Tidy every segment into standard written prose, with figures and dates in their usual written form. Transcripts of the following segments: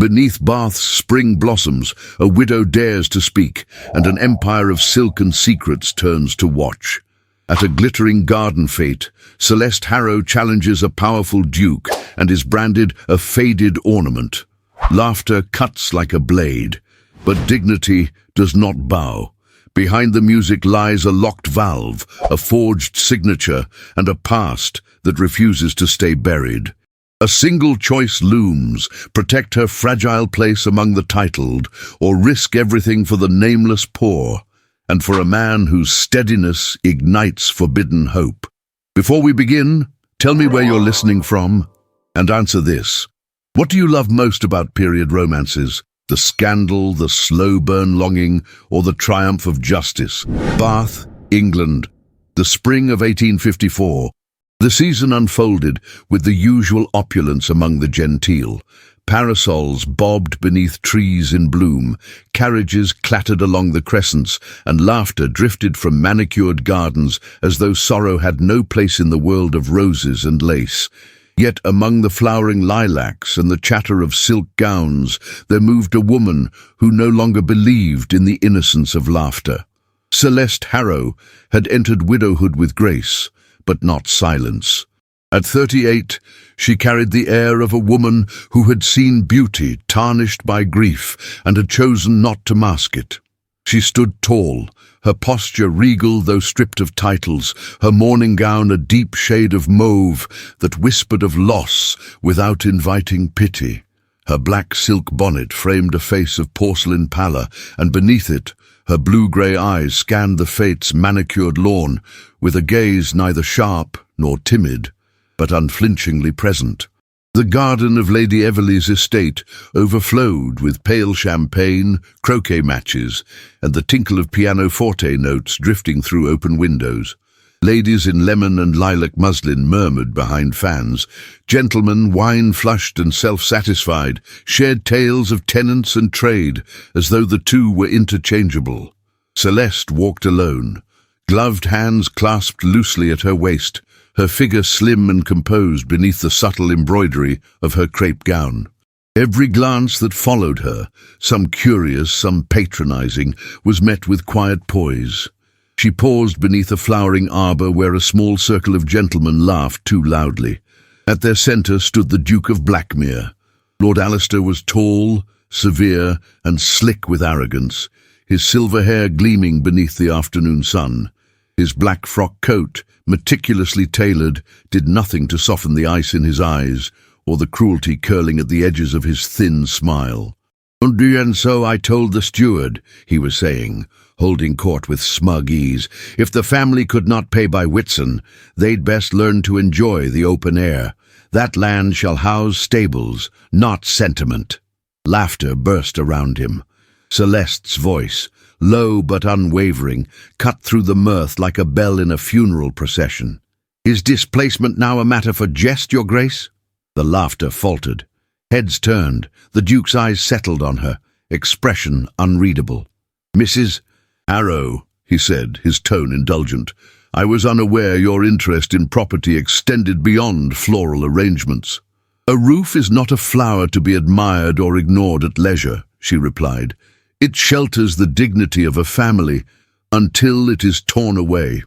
Beneath Bath's spring blossoms, a widow dares to speak, and an empire of silk and secrets turns to watch. At a glittering garden fete, Celeste Harrow challenges a powerful duke and is branded a faded ornament. Laughter cuts like a blade, but dignity does not bow. Behind the music lies a locked valve, a forged signature, and a past that refuses to stay buried. A single choice looms: protect her fragile place among the titled, or risk everything for the nameless poor, and for a man whose steadiness ignites forbidden hope. Before we begin, tell me where you're listening from, and answer this. What do you love most about period romances? The scandal, the slow burn longing, or the triumph of justice? Bath, England, the spring of 1854. The season unfolded with the usual opulence among the genteel. Parasols bobbed beneath trees in bloom, carriages clattered along the crescents, and laughter drifted from manicured gardens as though sorrow had no place in the world of roses and lace. Yet among the flowering lilacs and the chatter of silk gowns, there moved a woman who no longer believed in the innocence of laughter. Celeste Harrow had entered widowhood with grace, but not silence. At 38, she carried the air of a woman who had seen beauty tarnished by grief and had chosen not to mask it. She stood tall, her posture regal though stripped of titles, her morning gown a deep shade of mauve that whispered of loss without inviting pity. Her black silk bonnet framed a face of porcelain pallor, and beneath it, her blue-grey eyes scanned the fates' manicured lawn with a gaze neither sharp nor timid, but unflinchingly present. The garden of Lady Everleigh's estate overflowed with pale champagne, croquet matches, and the tinkle of pianoforte notes drifting through open windows. Ladies in lemon and lilac muslin murmured behind fans. Gentlemen, wine-flushed and self-satisfied, shared tales of tenants and trade, as though the two were interchangeable. Celeste walked alone, gloved hands clasped loosely at her waist, her figure slim and composed beneath the subtle embroidery of her crepe gown. Every glance that followed her, some curious, some patronizing, was met with quiet poise. She paused beneath a flowering arbor where a small circle of gentlemen laughed too loudly. At their centre stood the Duke of Blackmere. Lord Alistair was tall, severe, and slick with arrogance, his silver hair gleaming beneath the afternoon sun. His black frock coat, meticulously tailored, did nothing to soften the ice in his eyes or the cruelty curling at the edges of his thin smile. "And so I told the steward," he was saying, holding court with smug ease, "if the family could not pay by Whitsun, they'd best learn to enjoy the open air. That land shall house stables, not sentiment." Laughter burst around him. Celeste's voice, low but unwavering, cut through the mirth like a bell in a funeral procession. "Is displacement now a matter for jest, your grace?" The laughter faltered. Heads turned, the Duke's eyes settled on her, expression unreadable. "Mrs. Harrow," he said, his tone indulgent, "I was unaware your interest in property extended beyond floral arrangements." "A roof is not a flower to be admired or ignored at leisure," she replied. "It shelters the dignity of a family until it is torn away."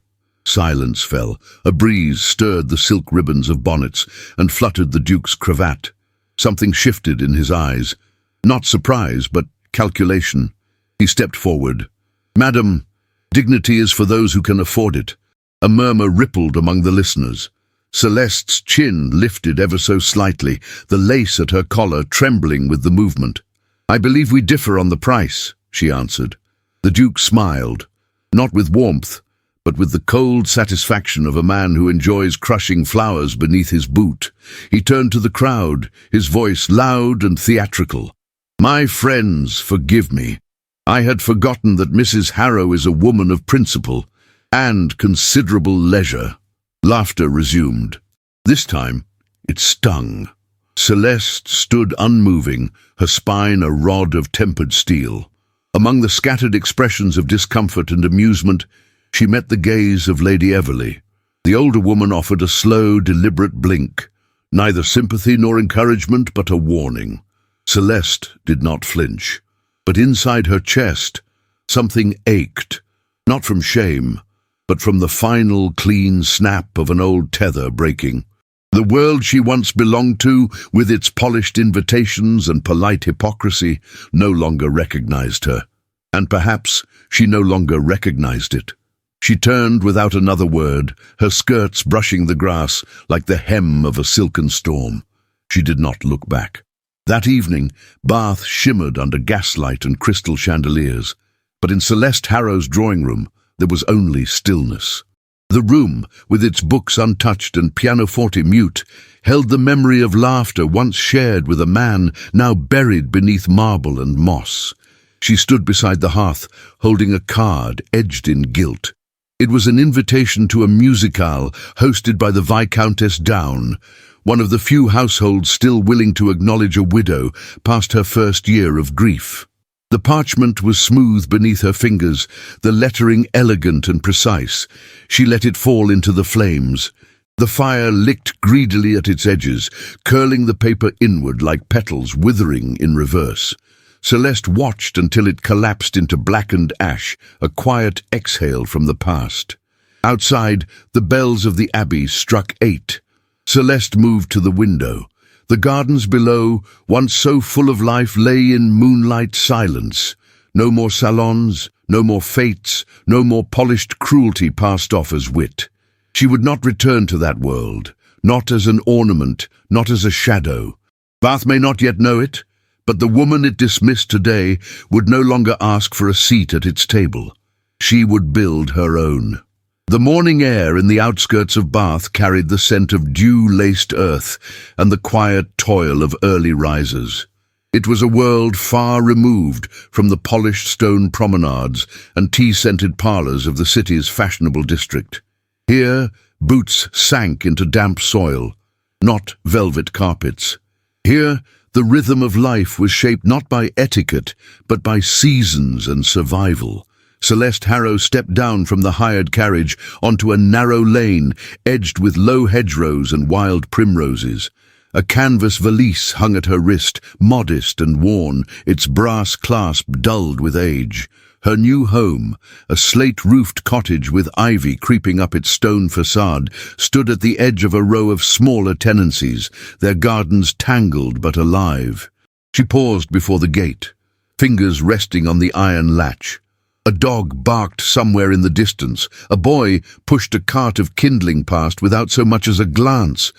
Silence fell. A breeze stirred the silk ribbons of bonnets and fluttered the Duke's cravat. Something shifted in his eyes. Not surprise, but calculation. He stepped forward. "Madam, dignity is for those who can afford it." A murmur rippled among the listeners. Celeste's chin lifted ever so slightly, the lace at her collar trembling with the movement. "I believe we differ on the price," she answered. The Duke smiled, not with warmth, but with the cold satisfaction of a man who enjoys crushing flowers beneath his boot. He turned to the crowd, his voice loud and theatrical. "My friends, forgive me. I had forgotten that Mrs. Harrow is a woman of principle and considerable leisure." Laughter resumed. This time, it stung. Celeste stood unmoving, her spine a rod of tempered steel. Among the scattered expressions of discomfort and amusement, she met the gaze of Lady Everleigh. The older woman offered a slow, deliberate blink, neither sympathy nor encouragement, but a warning. Celeste did not flinch, but inside her chest, something ached, not from shame, but from the final clean snap of an old tether breaking. The world she once belonged to, with its polished invitations and polite hypocrisy, no longer recognized her. And perhaps she no longer recognized it. She turned without another word, her skirts brushing the grass like the hem of a silken storm. She did not look back. That evening, Bath shimmered under gaslight and crystal chandeliers, but in Celeste Harrow's drawing room there was only stillness. The room, with its books untouched and pianoforte mute, held the memory of laughter once shared with a man now buried beneath marble and moss. She stood beside the hearth, holding a card edged in gilt. It was an invitation to a musicale hosted by the Viscountess Down, one of the few households still willing to acknowledge a widow past her first year of grief. The parchment was smooth beneath her fingers, the lettering elegant and precise. She let it fall into the flames. The fire licked greedily at its edges, curling the paper inward like petals withering in reverse. Celeste watched until it collapsed into blackened ash, a quiet exhale from the past. Outside, the bells of the Abbey struck 8. Celeste moved to the window. The gardens below, once so full of life, lay in moonlight silence. No more salons, no more fates, no more polished cruelty passed off as wit. She would not return to that world, not as an ornament, not as a shadow. Bath may not yet know it, but the woman it dismissed today would no longer ask for a seat at its table. She would build her own. The morning air in the outskirts of Bath carried the scent of dew-laced earth and the quiet toil of early risers. It was a world far removed from the polished stone promenades and tea-scented parlours of the city's fashionable district. Here, boots sank into damp soil, not velvet carpets. Here, the rhythm of life was shaped not by etiquette, but by seasons and survival. Celeste Harrow stepped down from the hired carriage onto a narrow lane edged with low hedgerows and wild primroses. A canvas valise hung at her wrist, modest and worn, its brass clasp dulled with age. Her new home, a slate-roofed cottage with ivy creeping up its stone facade, stood at the edge of a row of smaller tenancies, their gardens tangled but alive. She paused before the gate, fingers resting on the iron latch. A dog barked somewhere in the distance. A boy pushed a cart of kindling past without so much as a glance.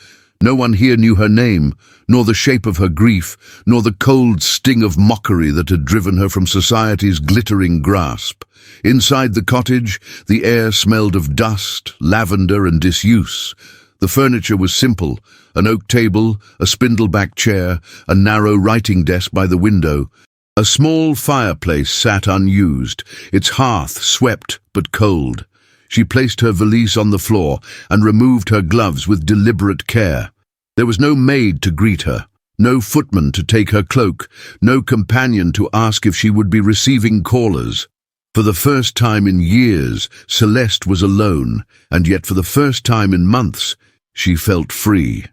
No one here knew her name, nor the shape of her grief, nor the cold sting of mockery that had driven her from society's glittering grasp. Inside the cottage, the air smelled of dust, lavender, and disuse. The furniture was simple: an oak table, a spindle-back chair, a narrow writing desk by the window. A small fireplace sat unused, its hearth swept but cold. She placed her valise on the floor and removed her gloves with deliberate care. There was no maid to greet her, no footman to take her cloak, no companion to ask if she would be receiving callers. For the first time in years, Celeste was alone, and yet for the first time in months, she felt free.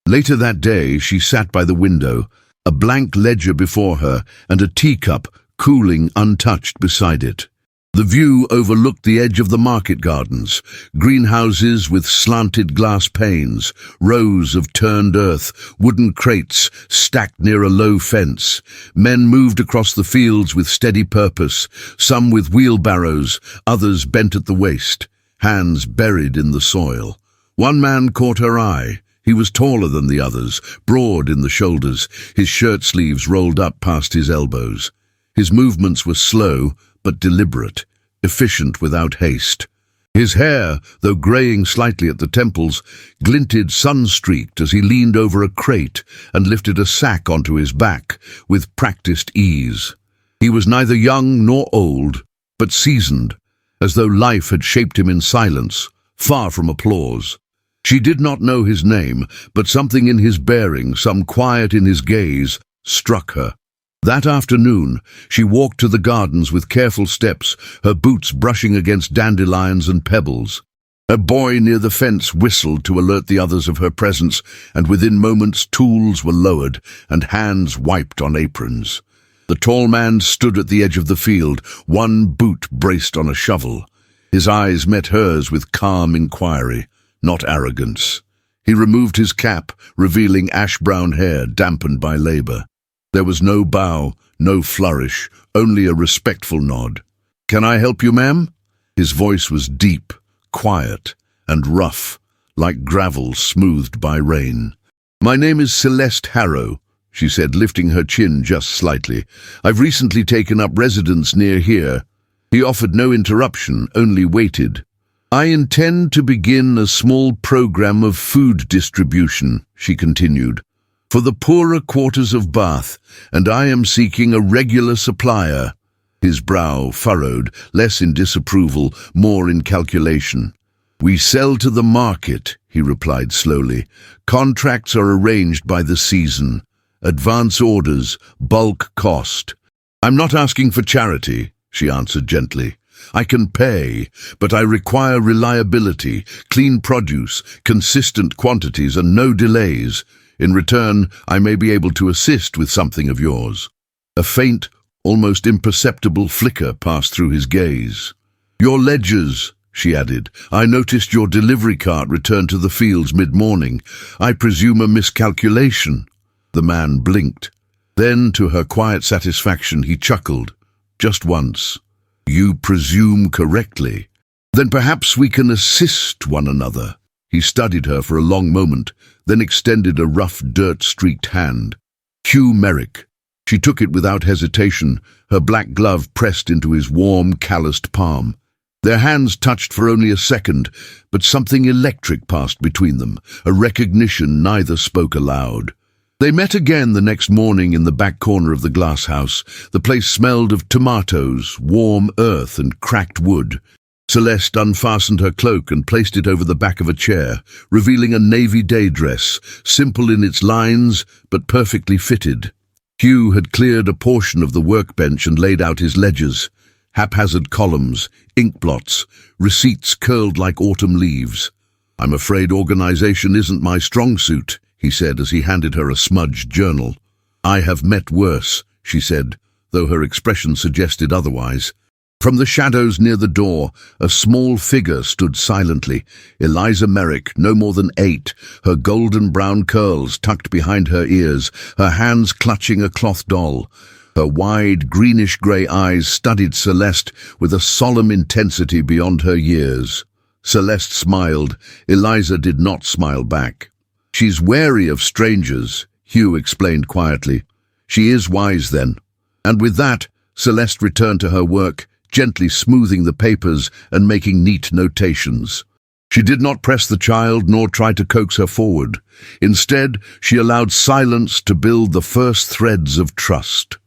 Later that day, she sat by the window, a blank ledger before her and a teacup cooling untouched beside it. The view overlooked the edge of the market gardens, greenhouses with slanted glass panes, rows of turned earth, wooden crates stacked near a low fence. Men moved across the fields with steady purpose, some with wheelbarrows, others bent at the waist, hands buried in the soil. One man caught her eye. He was taller than the others, broad in the shoulders, his shirt sleeves rolled up past his elbows. His movements were slow but deliberate, efficient without haste. His hair, though greying slightly at the temples, glinted sun-streaked as he leaned over a crate and lifted a sack onto his back with practiced ease. He was neither young nor old, but seasoned, as though life had shaped him in silence, far from applause. She did not know his name, but something in his bearing, some quiet in his gaze, struck her. That afternoon, she walked to the gardens with careful steps, her boots brushing against dandelions and pebbles. A boy near the fence whistled to alert the others of her presence, and within moments tools were lowered and hands wiped on aprons. The tall man stood at the edge of the field, one boot braced on a shovel. His eyes met hers with calm inquiry, not arrogance. He removed his cap, revealing ash-brown hair dampened by labor. There was no bow, no flourish, only a respectful nod. "Can I help you, ma'am?" His voice was deep, quiet, and rough, like gravel smoothed by rain. "My name is Celeste Harrow," she said, lifting her chin just slightly. "I've recently taken up residence near here." He offered no interruption, only waited. "I intend to begin a small program of food distribution," she continued, "for the poorer quarters of Bath, and I am seeking a regular supplier." His brow furrowed, less in disapproval, more in calculation. "We sell to the market," he replied slowly. "Contracts are arranged by the season. Advance orders, bulk cost." "I'm not asking for charity," she answered gently. "I can pay, but I require reliability, clean produce, consistent quantities, and no delays. In return, I may be able to assist with something of yours." A faint, almost imperceptible flicker passed through his gaze. "Your ledgers," she added. "I noticed your delivery cart returned to the fields mid-morning. I presume a miscalculation." The man blinked. Then, to her quiet satisfaction, he chuckled. Just once. "You presume correctly. Then perhaps we can assist one another." He studied her for a long moment, then extended a rough, dirt-streaked hand. "Hugh Merrick." She took it without hesitation, her black glove pressed into his warm, calloused palm. Their hands touched for only a second, but something electric passed between them, a recognition neither spoke aloud. They met again the next morning in the back corner of the glass house. The place smelled of tomatoes, warm earth, and cracked wood. Celeste unfastened her cloak and placed it over the back of a chair, revealing a navy day dress, simple in its lines, but perfectly fitted. Hugh had cleared a portion of the workbench and laid out his ledgers. Haphazard columns, ink blots, receipts curled like autumn leaves. "I'm afraid organization isn't my strong suit," he said as he handed her a smudged journal. "I have met worse," she said, though her expression suggested otherwise. From the shadows near the door, a small figure stood silently. Eliza Merrick, no more than 8, her golden brown curls tucked behind her ears, her hands clutching a cloth doll. Her wide, greenish-grey eyes studied Celeste with a solemn intensity beyond her years. Celeste smiled. Eliza did not smile back. "She's wary of strangers," Hugh explained quietly. "She is wise, then." And with that, Celeste returned to her work, gently smoothing the papers and making neat notations. She did not press the child nor try to coax her forward. Instead, she allowed silence to build the first threads of trust.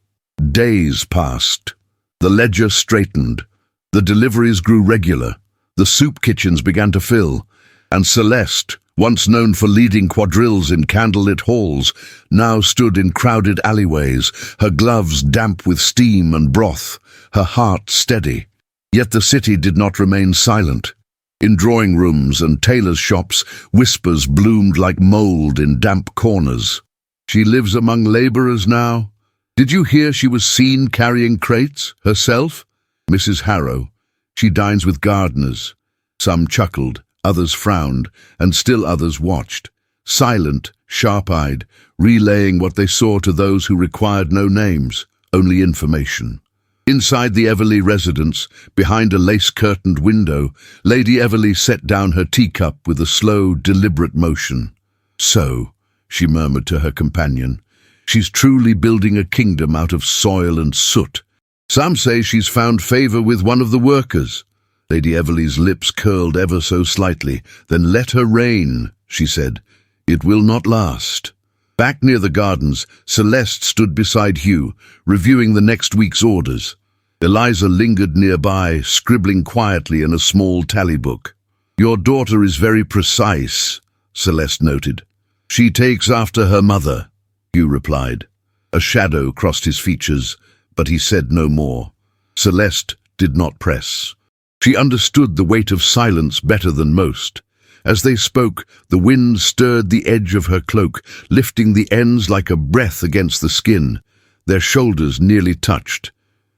Days passed. The ledger straightened. The deliveries grew regular. The soup kitchens began to fill. And Celeste, once known for leading quadrilles in candlelit halls, now stood in crowded alleyways, her gloves damp with steam and broth, her heart steady. Yet the city did not remain silent. In drawing rooms and tailors' shops, whispers bloomed like mold in damp corners. "She lives among labourers now. Did you hear she was seen carrying crates, herself? Mrs. Harrow. She dines with gardeners." Some chuckled, others frowned, and still others watched, silent, sharp-eyed, relaying what they saw to those who required no names, only information. Inside the Everleigh residence, behind a lace-curtained window, Lady Everleigh set down her teacup with a slow, deliberate motion. "So," she murmured to her companion, "she's truly building a kingdom out of soil and soot. Some say she's found favour with one of the workers." Lady Everleigh's lips curled ever so slightly. "Then let her reign," she said. "It will not last." Back near the gardens, Celeste stood beside Hugh, reviewing the next week's orders. Eliza lingered nearby, scribbling quietly in a small tally book. "Your daughter is very precise," Celeste noted. "She takes after her mother," Hugh replied. A shadow crossed his features, but he said no more. Celeste did not press. She understood the weight of silence better than most. As they spoke, the wind stirred the edge of her cloak, lifting the ends like a breath against the skin. Their shoulders nearly touched.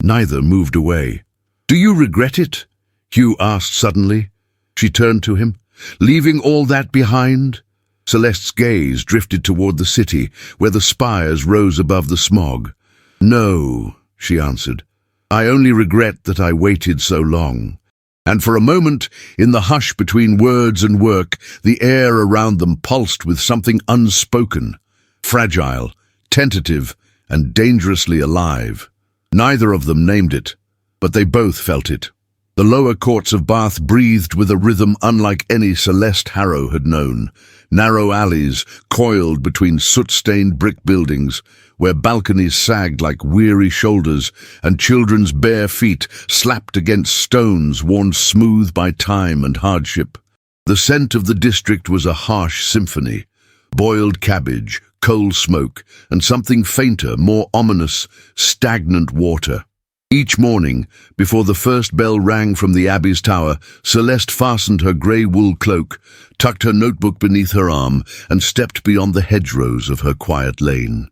Neither moved away. "Do you regret it?" Hugh asked suddenly. She turned to him. "Leaving all that behind?" Celeste's gaze drifted toward the city, where the spires rose above the smog. "No," she answered. "I only regret that I waited so long." And for a moment, in the hush between words and work, the air around them pulsed with something unspoken, fragile, tentative, and dangerously alive. Neither of them named it, but they both felt it. The lower courts of Bath breathed with a rhythm unlike any Celeste Harrow had known. Narrow alleys coiled between soot-stained brick buildings, where balconies sagged like weary shoulders, and children's bare feet slapped against stones worn smooth by time and hardship. The scent of the district was a harsh symphony: boiled cabbage, coal smoke, and something fainter, more ominous, stagnant water. Each morning, before the first bell rang from the Abbey's tower, Celeste fastened her grey wool cloak, tucked her notebook beneath her arm, and stepped beyond the hedgerows of her quiet lane.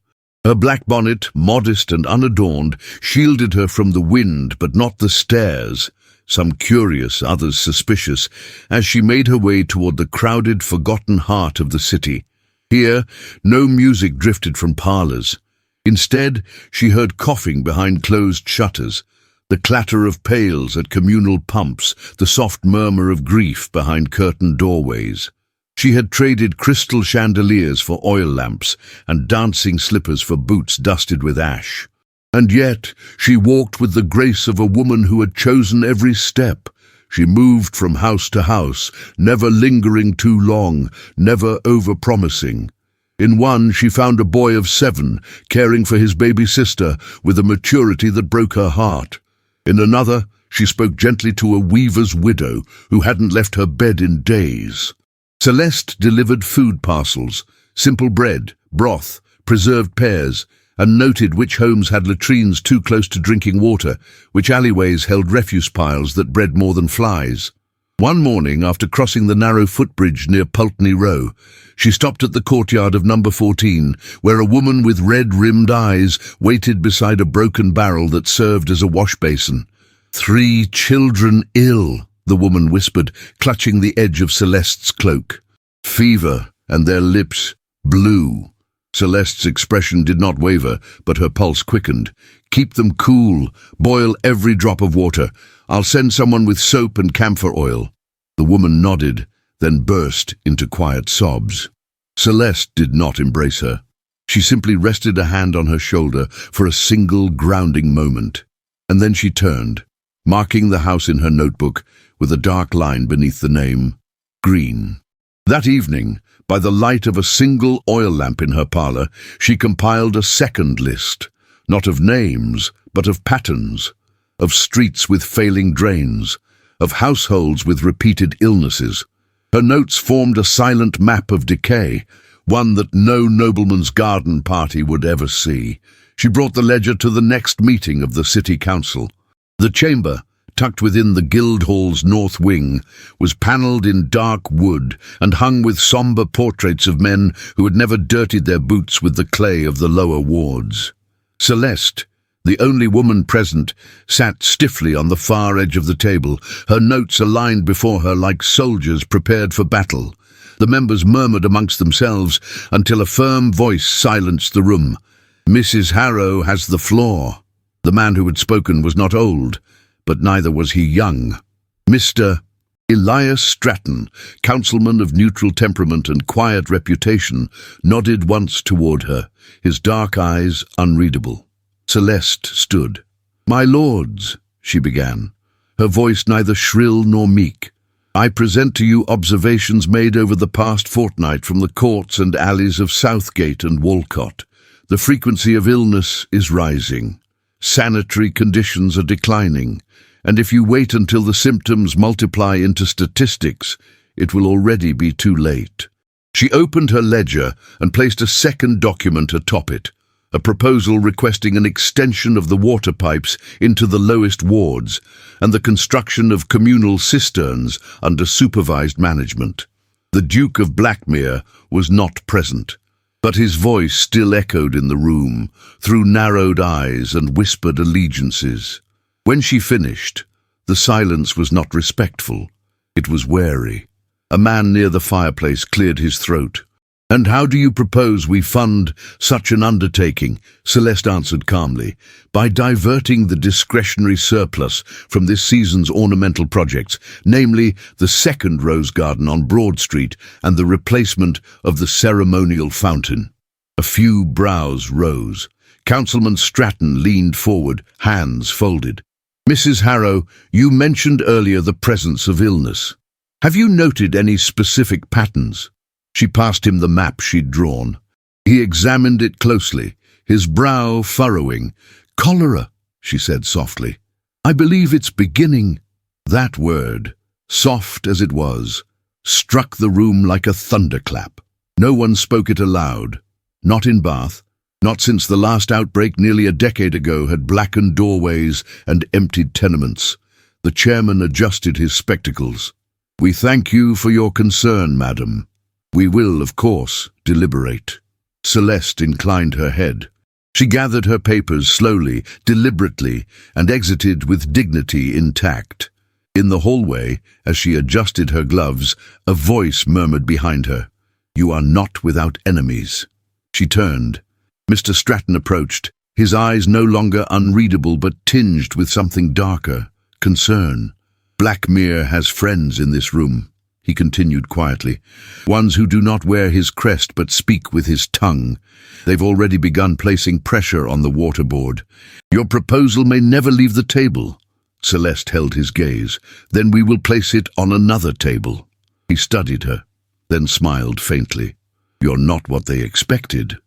Her black bonnet, modest and unadorned, shielded her from the wind but not the stares, some curious, others suspicious, as she made her way toward the crowded, forgotten heart of the city. Here, no music drifted from parlours. Instead, she heard coughing behind closed shutters, the clatter of pails at communal pumps, the soft murmur of grief behind curtained doorways. She had traded crystal chandeliers for oil lamps and dancing slippers for boots dusted with ash. And yet, she walked with the grace of a woman who had chosen every step. She moved from house to house, never lingering too long, never over-promising. In one, she found a boy of 7, caring for his baby sister with a maturity that broke her heart. In another, she spoke gently to a weaver's widow who hadn't left her bed in days. Celeste delivered food parcels, simple bread, broth, preserved pears, and noted which homes had latrines too close to drinking water, which alleyways held refuse piles that bred more than flies. One morning, after crossing the narrow footbridge near Pulteney Row, she stopped at the courtyard of number 14, where a woman with red-rimmed eyes waited beside a broken barrel that served as a wash basin. "3 children ill," the woman whispered, clutching the edge of Celeste's cloak. "Fever, and their lips blue." Celeste's expression did not waver, but her pulse quickened. "Keep them cool. Boil every drop of water. I'll send someone with soap and camphor oil." The woman nodded, then burst into quiet sobs. Celeste did not embrace her. She simply rested a hand on her shoulder for a single grounding moment. And then she turned, marking the house in her notebook with a dark line beneath the name, Green. That evening, by the light of a single oil lamp in her parlour, she compiled a second list, not of names, but of patterns, of streets with failing drains, of households with repeated illnesses. Her notes formed a silent map of decay, one that no nobleman's garden party would ever see. She brought the ledger to the next meeting of the city council. The chamber, tucked within the Guildhall's north wing, was panelled in dark wood and hung with sombre portraits of men who had never dirtied their boots with the clay of the lower wards. Celeste, the only woman present, sat stiffly on the far edge of the table, her notes aligned before her like soldiers prepared for battle. The members murmured amongst themselves until a firm voice silenced the room. "Mrs. Harrow has the floor." The man who had spoken was not old, but neither was he young. Mr. Elias Stratton, councilman of neutral temperament and quiet reputation, nodded once toward her, his dark eyes unreadable. Celeste stood. "My lords," she began, her voice neither shrill nor meek, "I present to you observations made over the past fortnight from the courts and alleys of Southgate and Walcott. The frequency of illness is rising. Sanitary conditions are declining, and if you wait until the symptoms multiply into statistics, it will already be too late." She opened her ledger and placed a second document atop it, a proposal requesting an extension of the water pipes into the lowest wards and the construction of communal cisterns under supervised management. The Duke of Blackmere was not present, but his voice still echoed in the room, through narrowed eyes and whispered allegiances. When she finished, the silence was not respectful, it was wary. A man near the fireplace cleared his throat. "And how do you propose we fund such an undertaking?" Celeste answered calmly. "By diverting the discretionary surplus from this season's ornamental projects, namely the second rose garden on Broad Street and the replacement of the ceremonial fountain." A few brows rose. Councilman Stratton leaned forward, hands folded. "Mrs. Harrow, you mentioned earlier the presence of illness. Have you noted any specific patterns?" She passed him the map she'd drawn. He examined it closely, his brow furrowing. "Cholera," she said softly. "I believe it's beginning." That word, soft as it was, struck the room like a thunderclap. No one spoke it aloud. Not in Bath. Not since the last outbreak nearly a decade ago had blackened doorways and emptied tenements. The chairman adjusted his spectacles. "We thank you for your concern, madam. We will, of course, deliberate." Celeste inclined her head. She gathered her papers slowly, deliberately, and exited with dignity intact. In the hallway, as she adjusted her gloves, a voice murmured behind her, "You are not without enemies." She turned. Mr. Stratton approached, his eyes no longer unreadable but tinged with something darker, concern. "Blackmere has friends in this room," he continued quietly, "ones who do not wear his crest but speak with his tongue. They've already begun placing pressure on the water board. Your proposal may never leave the table." Celeste held his gaze. "Then we will place it on another table." He studied her, then smiled faintly. "You're not what they expected."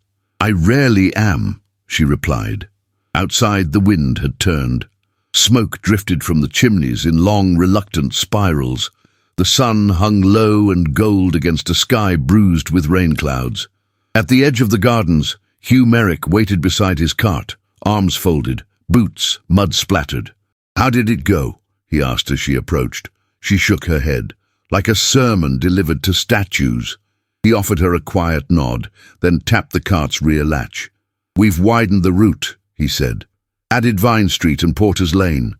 "I rarely am," she replied. Outside, the wind had turned. Smoke drifted from the chimneys in long, reluctant spirals. The sun hung low and gold against a sky bruised with rain clouds. At the edge of the gardens, Hugh Merrick waited beside his cart, arms folded, boots mud-splattered. "How did it go?" he asked as she approached. She shook her head, like a sermon delivered to statues. He offered her a quiet nod, then tapped the cart's rear latch. "We've widened the route," he said. "Added Vine Street and Porter's Lane.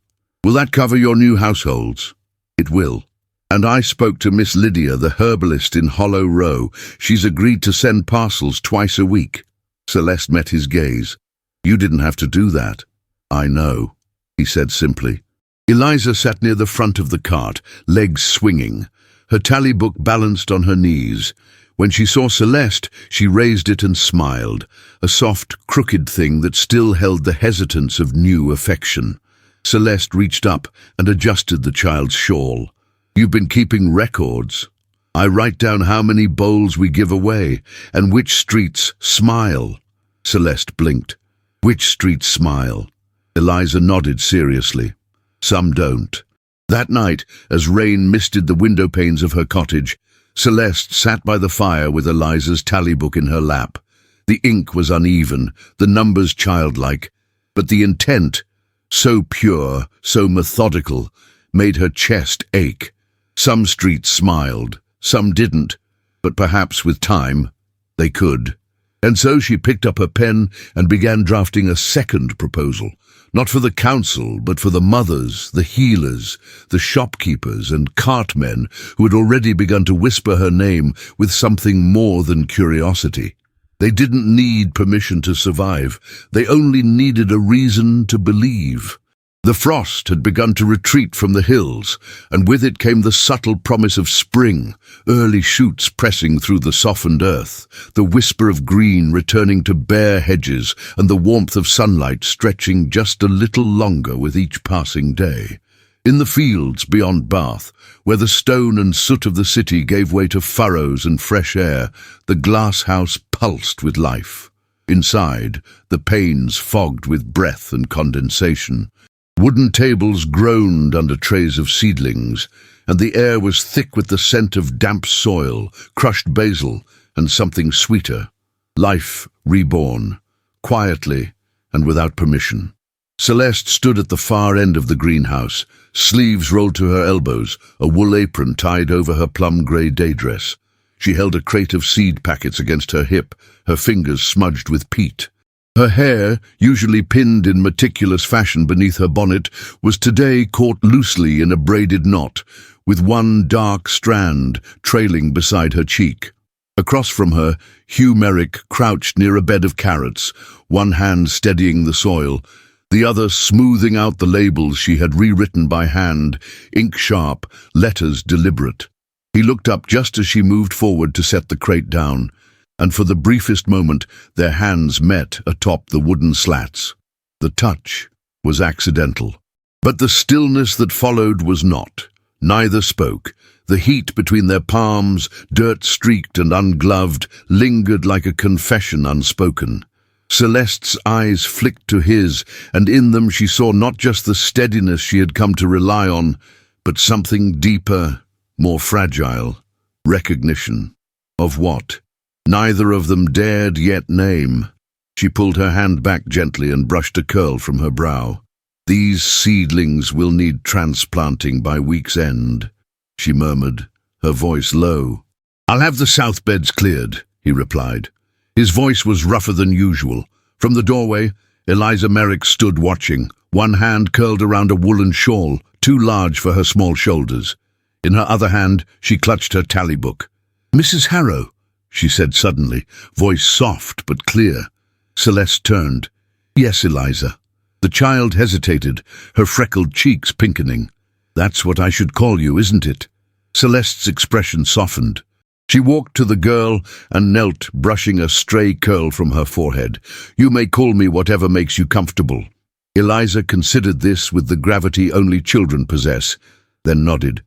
Will that cover your new households?" "It will. And I spoke to Miss Lydia, the herbalist in Hollow Row. She's agreed to send parcels twice a week." Celeste met his gaze. "You didn't have to do that." "I know," he said simply. Eliza sat near the front of the cart, legs swinging, her tally book balanced on her knees. When she saw Celeste, she raised it and smiled, a soft, crooked thing that still held the hesitance of new affection. Celeste reached up and adjusted the child's shawl. "You've been keeping records. I write down how many bowls we give away, and which streets smile." Celeste blinked. "Which streets smile?" Eliza nodded seriously. "Some don't." That night, as rain misted the window panes of her cottage, Celeste sat by the fire with Eliza's tally book in her lap. The ink was uneven, the numbers childlike, but the intent, so pure, so methodical, made her chest ache. Some streets smiled, some didn't, but perhaps with time, they could. And so she picked up her pen and began drafting a second proposal, not for the council, but for the mothers, the healers, the shopkeepers and cartmen who had already begun to whisper her name with something more than curiosity. They didn't need permission to survive. They only needed a reason to believe. The frost had begun to retreat from the hills, and with it came the subtle promise of spring, early shoots pressing through the softened earth, the whisper of green returning to bare hedges, and the warmth of sunlight stretching just a little longer with each passing day. In the fields beyond Bath, where the stone and soot of the city gave way to furrows and fresh air, the glass house pulsed with life. Inside, the panes fogged with breath and condensation. Wooden tables groaned under trays of seedlings, and the air was thick with the scent of damp soil, crushed basil, and something sweeter. Life reborn. quietly and without permission. Celeste stood at the far end of the greenhouse, sleeves rolled to her elbows, a wool apron tied over her plum-grey day dress. She held a crate of seed packets against her hip, her fingers smudged with peat. Her hair, usually pinned in meticulous fashion beneath her bonnet, was today caught loosely in a braided knot, with one dark strand trailing beside her cheek. Across from her, Hugh Merrick crouched near a bed of carrots, one hand steadying the soil, the other smoothing out the labels she had rewritten by hand, ink sharp, letters deliberate. He looked up just as she moved forward to set the crate down, and for the briefest moment their hands met atop the wooden slats. The touch was accidental, but the stillness that followed was not. Neither spoke. The heat between their palms, dirt-streaked and ungloved, lingered like a confession unspoken. Celeste's eyes flicked to his, and in them she saw not just the steadiness she had come to rely on, but something deeper, more fragile. Recognition. Of what? Neither of them dared yet name. She pulled her hand back gently and brushed a curl from her brow. "These seedlings will need transplanting by week's end," she murmured, her voice low. "I'll have the south beds cleared," he replied. His voice was rougher than usual. From the doorway, Eliza Merrick stood watching, one hand curled around a woolen shawl, too large for her small shoulders. In her other hand, she clutched her tally book. "Mrs. Harrow," she said suddenly, voice soft but clear. Celeste turned. "Yes, Eliza." The child hesitated, her freckled cheeks pinkening. "That's what I should call you, isn't it?" Celeste's expression softened. She walked to the girl and knelt, brushing a stray curl from her forehead. "You may call me whatever makes you comfortable." Eliza considered this with the gravity only children possess, then nodded.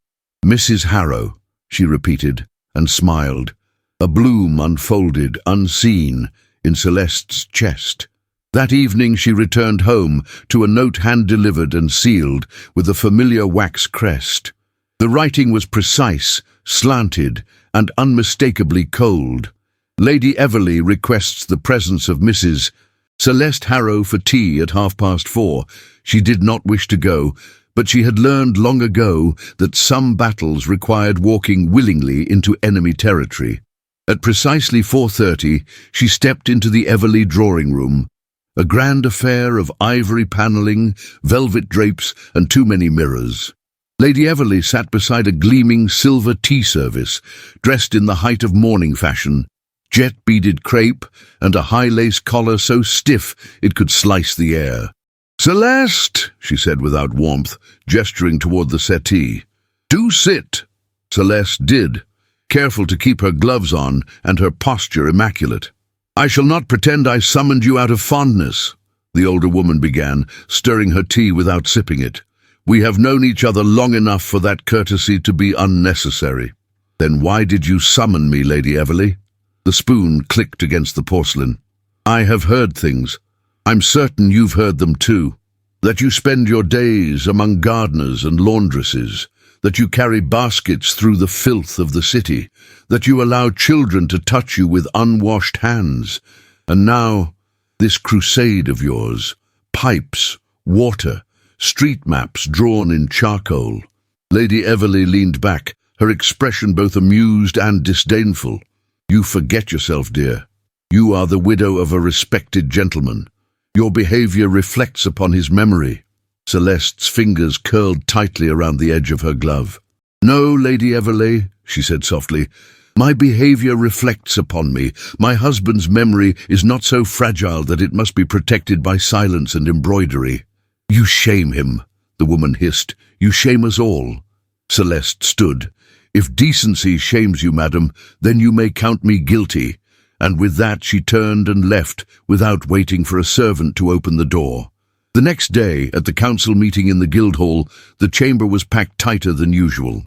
"Mrs. Harrow," she repeated, and smiled. A bloom unfolded, unseen, in Celeste's chest. That evening she returned home to a note hand-delivered and sealed with a familiar wax crest. The writing was precise, slanted, and unmistakably cold. "Lady Everley requests the presence of Mrs. Celeste Harrow for tea at 4:30. She did not wish to go, but she had learned long ago that some battles required walking willingly into enemy territory. At precisely 4:30, she stepped into the Everley drawing room, a grand affair of ivory panelling, velvet drapes, and too many mirrors. Lady Everley sat beside a gleaming silver tea service, dressed in the height of mourning fashion, jet-beaded crepe and a high-lace collar so stiff it could slice the air. "Celeste," she said without warmth, gesturing toward the settee. "Do sit." Celeste did, careful to keep her gloves on and her posture immaculate. "I shall not pretend I summoned you out of fondness," the older woman began, stirring her tea without sipping it. "We have known each other long enough for that courtesy to be unnecessary." "Then why did you summon me, Lady Everley?" The spoon clicked against the porcelain. "I have heard things. I'm certain you've heard them too. That you spend your days among gardeners and laundresses, that you carry baskets through the filth of the city, that you allow children to touch you with unwashed hands. And now, this crusade of yours, pipes, water, street maps drawn in charcoal." Lady Everley leaned back, her expression both amused and disdainful. "You forget yourself, dear. You are the widow of a respected gentleman. Your behavior reflects upon his memory." Celeste's fingers curled tightly around the edge of her glove. "No, Lady Everley," she said softly. "My behavior reflects upon me. My husband's memory is not so fragile that it must be protected by silence and embroidery." "You shame him," the woman hissed. "You shame us all." Celeste stood. "If decency shames you, madam, then you may count me guilty." And with that she turned and left, without waiting for a servant to open the door. The next day, at the council meeting in the Guildhall, the chamber was packed tighter than usual.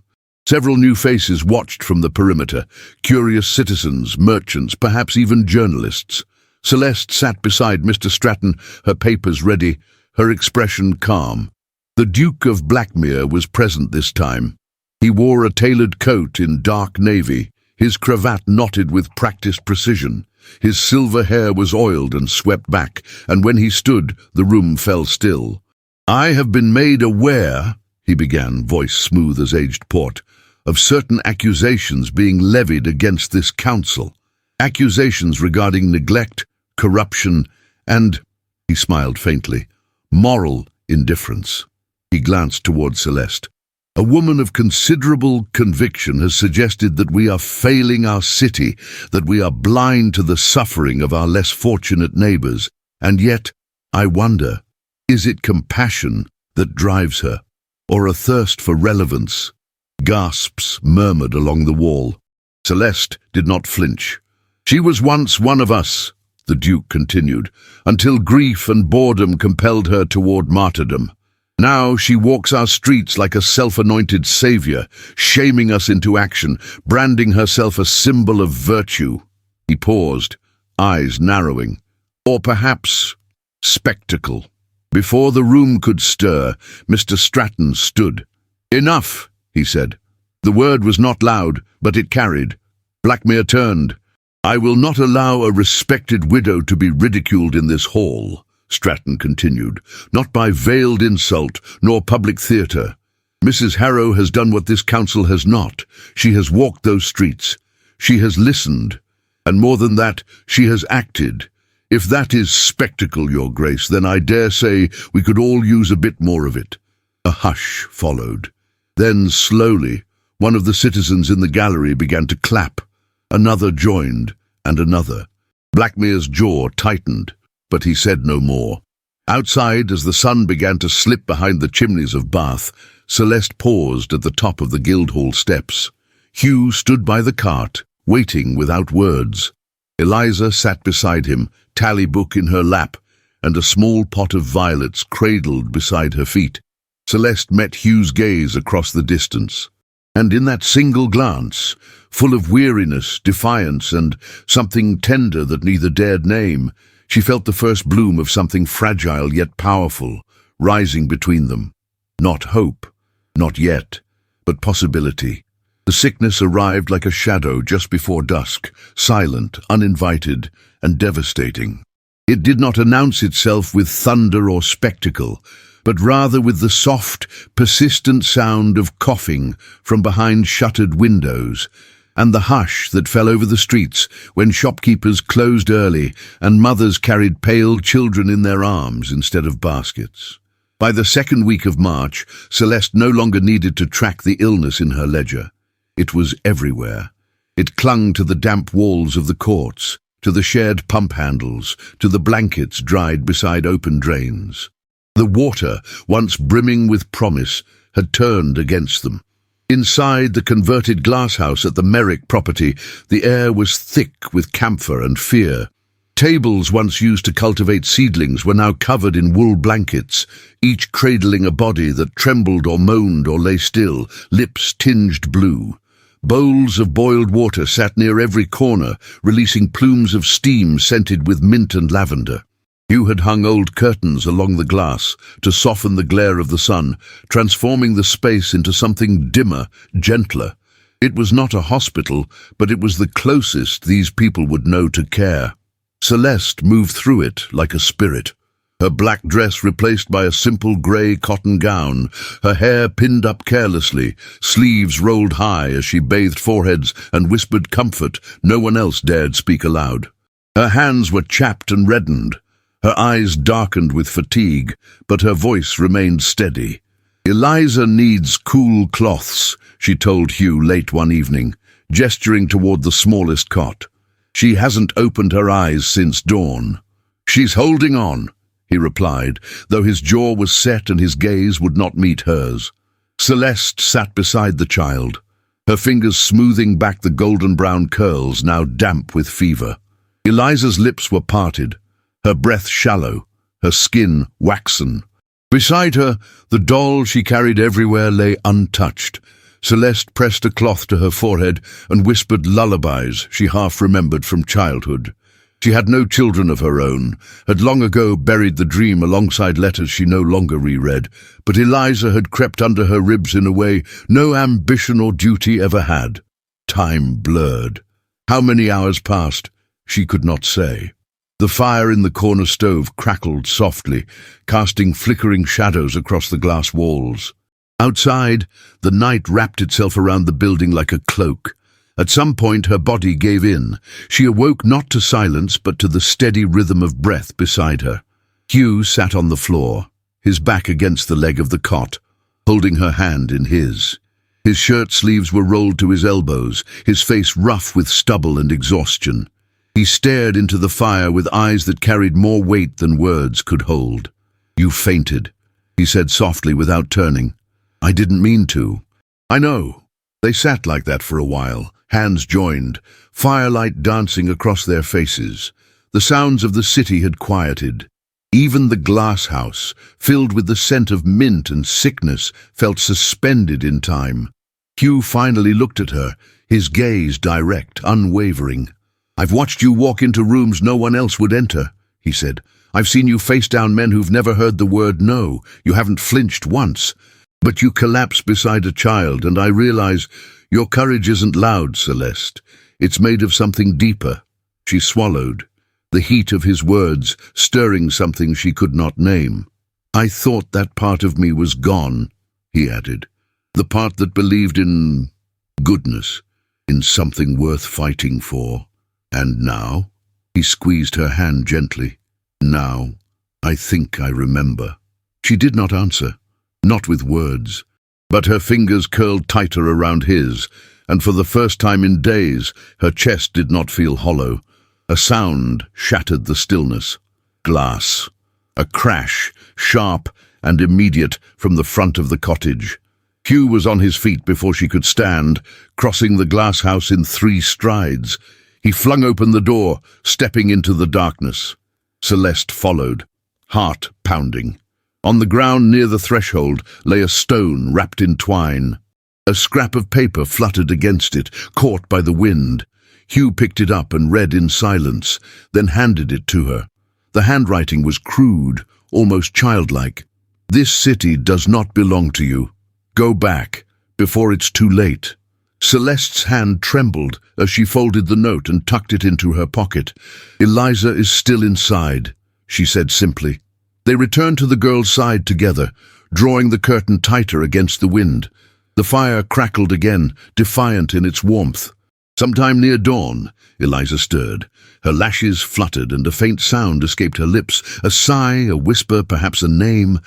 Several new faces watched from the perimeter, curious citizens, merchants, perhaps even journalists. Celeste sat beside Mr. Stratton, her papers ready, her expression calm. The Duke of Blackmere was present this time. He wore a tailored coat in dark navy, his cravat knotted with practiced precision. His silver hair was oiled and swept back, and when he stood, the room fell still. "I have been made aware," he began, voice smooth as aged port, "of certain accusations being levied against this council. Accusations regarding neglect, corruption, and," he smiled faintly, "moral indifference." He glanced toward Celeste. "A woman of considerable conviction has suggested that we are failing our city, that we are blind to the suffering of our less fortunate neighbors. And yet, I wonder, is it compassion that drives her, or a thirst for relevance?" Gasps murmured along the wall. Celeste did not flinch. "She was once one of us," the Duke continued, "until grief and boredom compelled her toward martyrdom. Now she walks our streets like a self-anointed savior, shaming us into action, branding herself a symbol of virtue." He paused, eyes narrowing. "Or perhaps spectacle." Before the room could stir, Mr. Stratton stood. "Enough," he said. The word was not loud, but it carried. Blackmere turned. "I will not allow a respected widow to be ridiculed in this hall," Stratton continued, "not by veiled insult nor public theatre. Mrs. Harrow has done what this council has not. She has walked those streets. She has listened. And more than that, she has acted. If that is spectacle, Your Grace, then I dare say we could all use a bit more of it." A hush followed. Then, slowly, one of the citizens in the gallery began to clap. Another joined, and another. Blackmere's jaw tightened, but he said no more. Outside, as the sun began to slip behind the chimneys of Bath, Celeste paused at the top of the Guildhall steps. Hugh stood by the cart, waiting without words. Eliza sat beside him, tally book in her lap, and a small pot of violets cradled beside her feet. Celeste met Hugh's gaze across the distance, and in that single glance, full of weariness, defiance, and something tender that neither dared name, she felt the first bloom of something fragile yet powerful, rising between them. Not hope, not yet, but possibility. The sickness arrived like a shadow just before dusk, silent, uninvited, and devastating. It did not announce itself with thunder or spectacle, but rather with the soft, persistent sound of coughing from behind shuttered windows, and the hush that fell over the streets when shopkeepers closed early and mothers carried pale children in their arms instead of baskets. By the second week of March, Celeste no longer needed to track the illness in her ledger. It was everywhere. It clung to the damp walls of the courts, to the shared pump handles, to the blankets dried beside open drains. The water, once brimming with promise, had turned against them. Inside the converted glasshouse at the Merrick property, the air was thick with camphor and fear. Tables once used to cultivate seedlings were now covered in wool blankets, each cradling a body that trembled or moaned or lay still, lips tinged blue. Bowls of boiled water sat near every corner, releasing plumes of steam scented with mint and lavender. Hugh had hung old curtains along the glass to soften the glare of the sun, transforming the space into something dimmer, gentler. It was not a hospital, but it was the closest these people would know to care. Celeste moved through it like a spirit. Her black dress replaced by a simple grey cotton gown, her hair pinned up carelessly, sleeves rolled high as she bathed foreheads and whispered comfort no one else dared speak aloud. Her hands were chapped and reddened, her eyes darkened with fatigue, but her voice remained steady. "Eliza needs cool cloths," she told Hugh late one evening, gesturing toward the smallest cot. "She hasn't opened her eyes since dawn." "She's holding on," he replied, though his jaw was set and his gaze would not meet hers. Celeste sat beside the child, her fingers smoothing back the golden-brown curls now damp with fever. Eliza's lips were parted, her breath shallow, her skin waxen. Beside her, the doll she carried everywhere lay untouched. Celeste pressed a cloth to her forehead and whispered lullabies she half remembered from childhood. She had no children of her own, had long ago buried the dream alongside letters she no longer reread, but Eliza had crept under her ribs in a way no ambition or duty ever had. Time blurred. How many hours passed? She could not say. The fire in the corner stove crackled softly, casting flickering shadows across the glass walls. Outside, the night wrapped itself around the building like a cloak. At some point, her body gave in. She awoke not to silence, but to the steady rhythm of breath beside her. Hugh sat on the floor, his back against the leg of the cot, holding her hand in his. His shirt sleeves were rolled to his elbows, his face rough with stubble and exhaustion. He stared into the fire with eyes that carried more weight than words could hold. "You fainted," he said softly without turning. "I didn't mean to." "I know." They sat like that for a while, hands joined, firelight dancing across their faces. The sounds of the city had quieted. Even the glass house, filled with the scent of mint and sickness, felt suspended in time. Hugh finally looked at her, his gaze direct, unwavering. "I've watched you walk into rooms no one else would enter," he said. "I've seen you face down men who've never heard the word no. You haven't flinched once. But you collapse beside a child, and I realize your courage isn't loud, Celeste. It's made of something deeper." She swallowed, the heat of his words stirring something she could not name. "I thought that part of me was gone," he added. "The part that believed in goodness, in something worth fighting for. And now?" He squeezed her hand gently. "Now, I think I remember." She did not answer, not with words, but her fingers curled tighter around his, and for the first time in days, her chest did not feel hollow. A sound shattered the stillness. Glass. A crash, sharp and immediate, from the front of the cottage. Hugh was on his feet before she could stand, crossing the glass house in 3 strides. He flung open the door, stepping into the darkness. Celeste followed, heart pounding. On the ground near the threshold lay a stone wrapped in twine. A scrap of paper fluttered against it, caught by the wind. Hugh picked it up and read in silence, then handed it to her. The handwriting was crude, almost childlike. "This city does not belong to you. Go back, before it's too late." Celeste's hand trembled as she folded the note and tucked it into her pocket. "Eliza is still inside," she said simply. They returned to the girl's side together, drawing the curtain tighter against the wind. The fire crackled again, defiant in its warmth. Sometime near dawn, Eliza stirred. Her lashes fluttered and a faint sound escaped her lips, a sigh, a whisper, perhaps a name.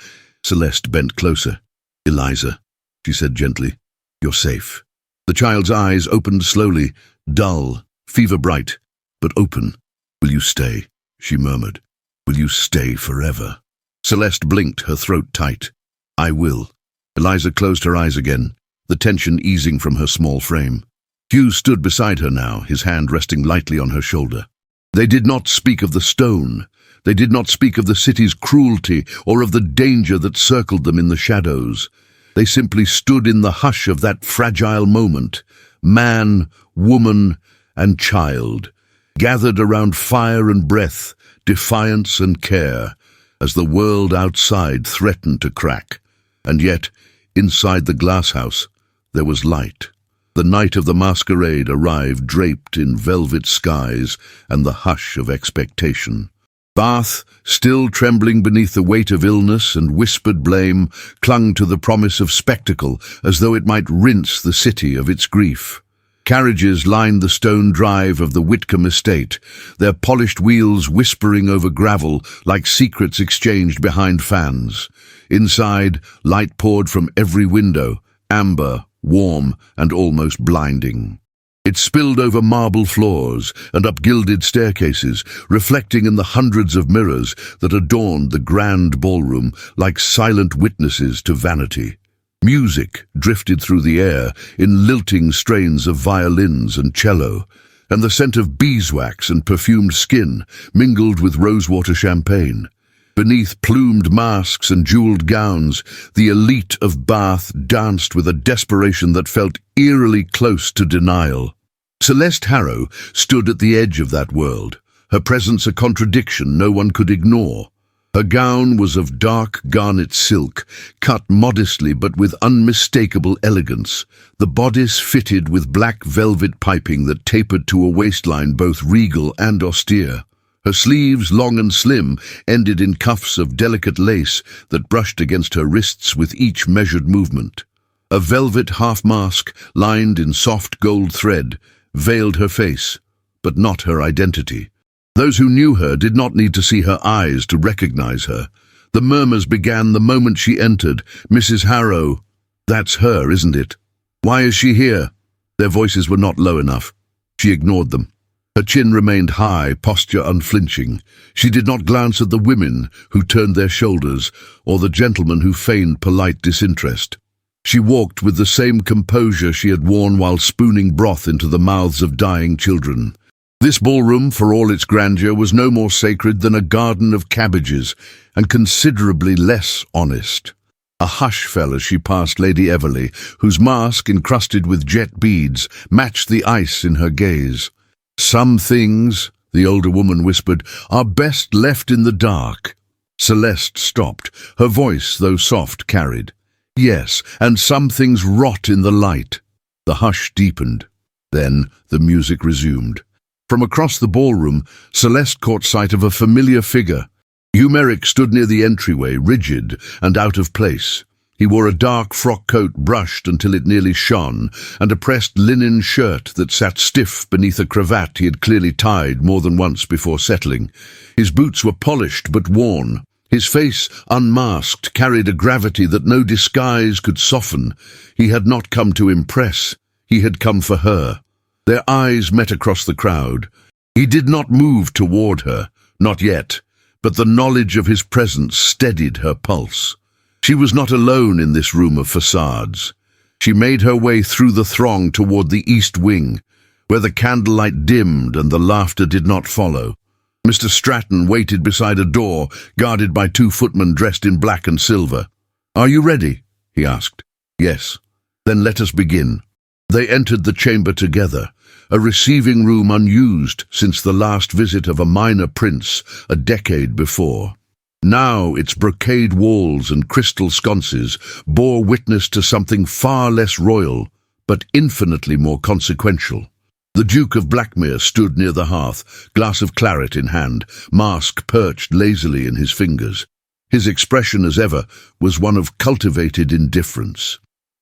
Celeste bent closer. "Eliza," she said gently, "you're safe." The child's eyes opened slowly, dull, fever-bright, but open. "Will you stay?" she murmured. "Will you stay forever?" Celeste blinked, her throat tight. "I will." Eliza closed her eyes again, the tension easing from her small frame. Hugh stood beside her now, his hand resting lightly on her shoulder. They did not speak of the stone. They did not speak of the city's cruelty or of the danger that circled them in the shadows. They simply stood in the hush of that fragile moment, man, woman, and child, gathered around fire and breath, defiance and care, as the world outside threatened to crack. And yet, inside the glass house, there was light. The night of the masquerade arrived draped in velvet skies and the hush of expectation. Bath, still trembling beneath the weight of illness and whispered blame, clung to the promise of spectacle as though it might rinse the city of its grief. Carriages lined the stone drive of the Whitcomb estate, their polished wheels whispering over gravel like secrets exchanged behind fans. Inside, light poured from every window, amber, warm, and almost blinding. It spilled over marble floors and up gilded staircases, reflecting in the hundreds of mirrors that adorned the grand ballroom like silent witnesses to vanity. Music drifted through the air in lilting strains of violins and cello, and the scent of beeswax and perfumed skin mingled with rosewater champagne. Beneath plumed masks and jeweled gowns, the elite of Bath danced with a desperation that felt eerily close to denial. Celeste Harrow stood at the edge of that world, her presence a contradiction no one could ignore. Her gown was of dark garnet silk, cut modestly but with unmistakable elegance, the bodice fitted with black velvet piping that tapered to a waistline both regal and austere. Her sleeves, long and slim, ended in cuffs of delicate lace that brushed against her wrists with each measured movement. A velvet half-mask, lined in soft gold thread, veiled her face, but not her identity. Those who knew her did not need to see her eyes to recognize her. The murmurs began the moment she entered. "Mrs. Harrow, that's her, isn't it? Why is she here?" Their voices were not low enough. She ignored them. Her chin remained high, posture unflinching. She did not glance at the women who turned their shoulders or the gentlemen who feigned polite disinterest. She walked with the same composure she had worn while spooning broth into the mouths of dying children. This ballroom, for all its grandeur, was no more sacred than a garden of cabbages, and considerably less honest. A hush fell as she passed Lady Everley, whose mask, encrusted with jet beads, matched the ice in her gaze. "Some things," the older woman whispered, "are best left in the dark." Celeste stopped. Her voice, though soft, carried. "Yes, and some things rot in the light." The hush deepened. Then the music resumed. From across the ballroom, Celeste caught sight of a familiar figure. Hugh Merrick stood near the entryway, rigid and out of place. He wore a dark frock coat brushed until it nearly shone, and a pressed linen shirt that sat stiff beneath a cravat he had clearly tied more than once before settling. His boots were polished but worn. His face, unmasked, carried a gravity that no disguise could soften. He had not come to impress. He had come for her. Their eyes met across the crowd. He did not move toward her, not yet, but the knowledge of his presence steadied her pulse. She was not alone in this room of facades. She made her way through the throng toward the east wing, where the candlelight dimmed and the laughter did not follow. Mr. Stratton waited beside a door, guarded by 2 footmen dressed in black and silver. "Are you ready?" he asked. "Yes." "Then let us begin." They entered the chamber together, a receiving room unused since the last visit of a minor prince a decade before. Now its brocade walls and crystal sconces bore witness to something far less royal, but infinitely more consequential. The Duke of Blackmere stood near the hearth, glass of claret in hand, mask perched lazily in his fingers. His expression, as ever, was one of cultivated indifference.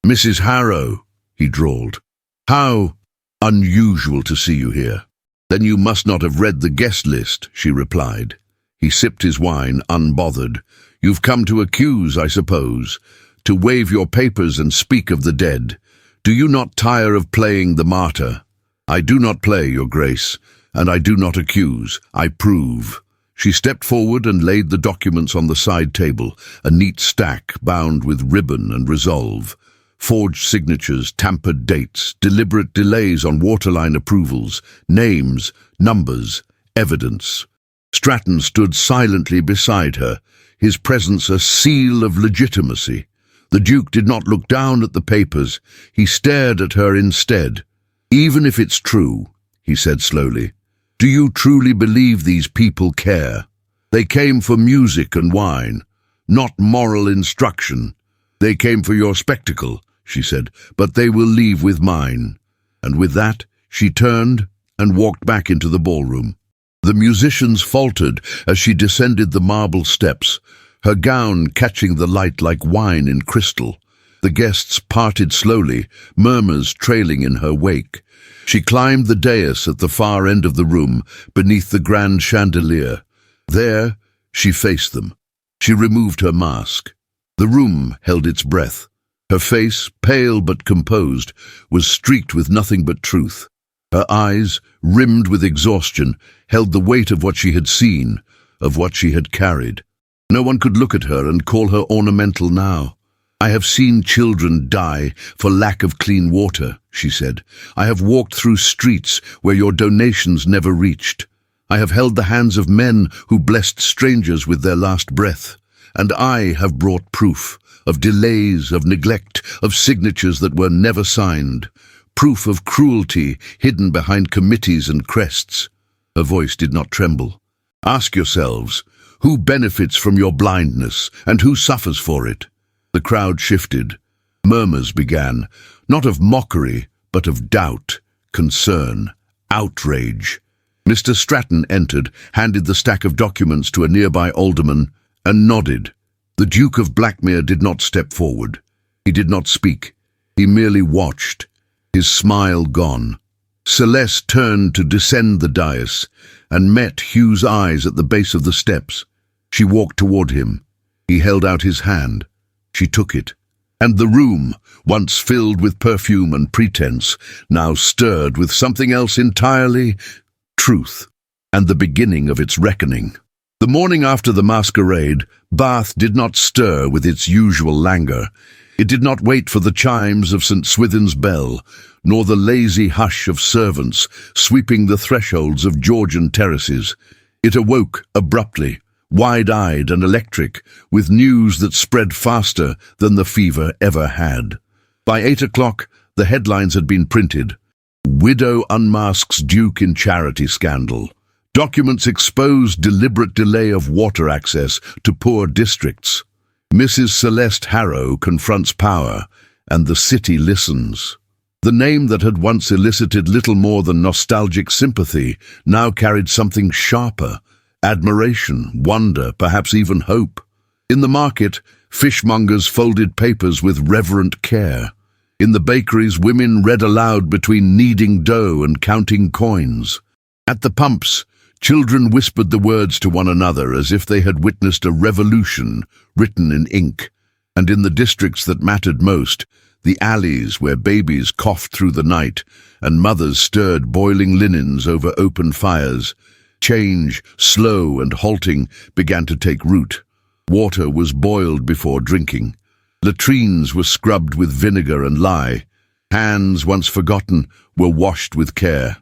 "Mrs. Harrow," he drawled. "How unusual to see you here." "Then you must not have read the guest list," she replied. He sipped his wine, unbothered. "You've come to accuse, I suppose, to wave your papers and speak of the dead. Do you not tire of playing the martyr?" "I do not play, Your Grace, and I do not accuse, I prove." She stepped forward and laid the documents on the side table, a neat stack bound with ribbon and resolve. Forged signatures, tampered dates, deliberate delays on waterline approvals, names, numbers, evidence. Stratton stood silently beside her, his presence a seal of legitimacy. The Duke did not look down at the papers, he stared at her instead. "Even if it's true," he said slowly, "do you truly believe these people care? They came for music and wine, not moral instruction. They came for your spectacle," she said, "but they will leave with mine." And with that, she turned and walked back into the ballroom. The musicians faltered as she descended the marble steps, her gown catching the light like wine in crystal. The guests parted slowly, murmurs trailing in her wake. She climbed the dais at the far end of the room, beneath the grand chandelier. There, she faced them. She removed her mask. The room held its breath. Her face, pale but composed, was streaked with nothing but truth. Her eyes, rimmed with exhaustion, held the weight of what she had seen, of what she had carried. No one could look at her and call her ornamental now. "I have seen children die for lack of clean water," she said. "I have walked through streets where your donations never reached. I have held the hands of men who blessed strangers with their last breath. And I have brought proof of delays, of neglect, of signatures that were never signed. Proof of cruelty hidden behind committees and crests." Her voice did not tremble. "Ask yourselves, Who benefits from your blindness, and who suffers for it? The crowd shifted. Murmurs began, not of mockery, but of doubt, concern, outrage. Mr. Stratton entered, handed the stack of documents to a nearby alderman, and nodded. The Duke of Blackmere did not step forward. He did not speak. He merely watched, his smile gone. Celeste turned to descend the dais, and met Hugh's eyes at the base of the steps. She walked toward him. He held out his hand. She took it. And the room, once filled with perfume and pretense, now stirred with something else entirely: truth, and the beginning of its reckoning. The morning after the masquerade, Bath did not stir with its usual languor. It did not wait for the chimes of St. Swithin's bell, nor the lazy hush of servants sweeping the thresholds of Georgian terraces. It awoke abruptly, wide-eyed and electric, with news that spread faster than the fever ever had. By 8 o'clock, the headlines had been printed. Widow unmasks Duke in charity scandal. Documents expose deliberate delay of water access to poor districts. Mrs. Celeste Harrow confronts power, and the city listens. The name that had once elicited little more than nostalgic sympathy now carried something sharper: admiration, wonder, perhaps even hope. In the market, fishmongers folded papers with reverent care. In the bakeries, women read aloud between kneading dough and counting coins. At the pumps, children whispered the words to one another as if they had witnessed a revolution written in ink. And in the districts that mattered most, the alleys where babies coughed through the night and mothers stirred boiling linens over open fires, change, slow and halting, began to take root. Water was boiled before drinking. Latrines were scrubbed with vinegar and lye. Hands, once forgotten, were washed with care.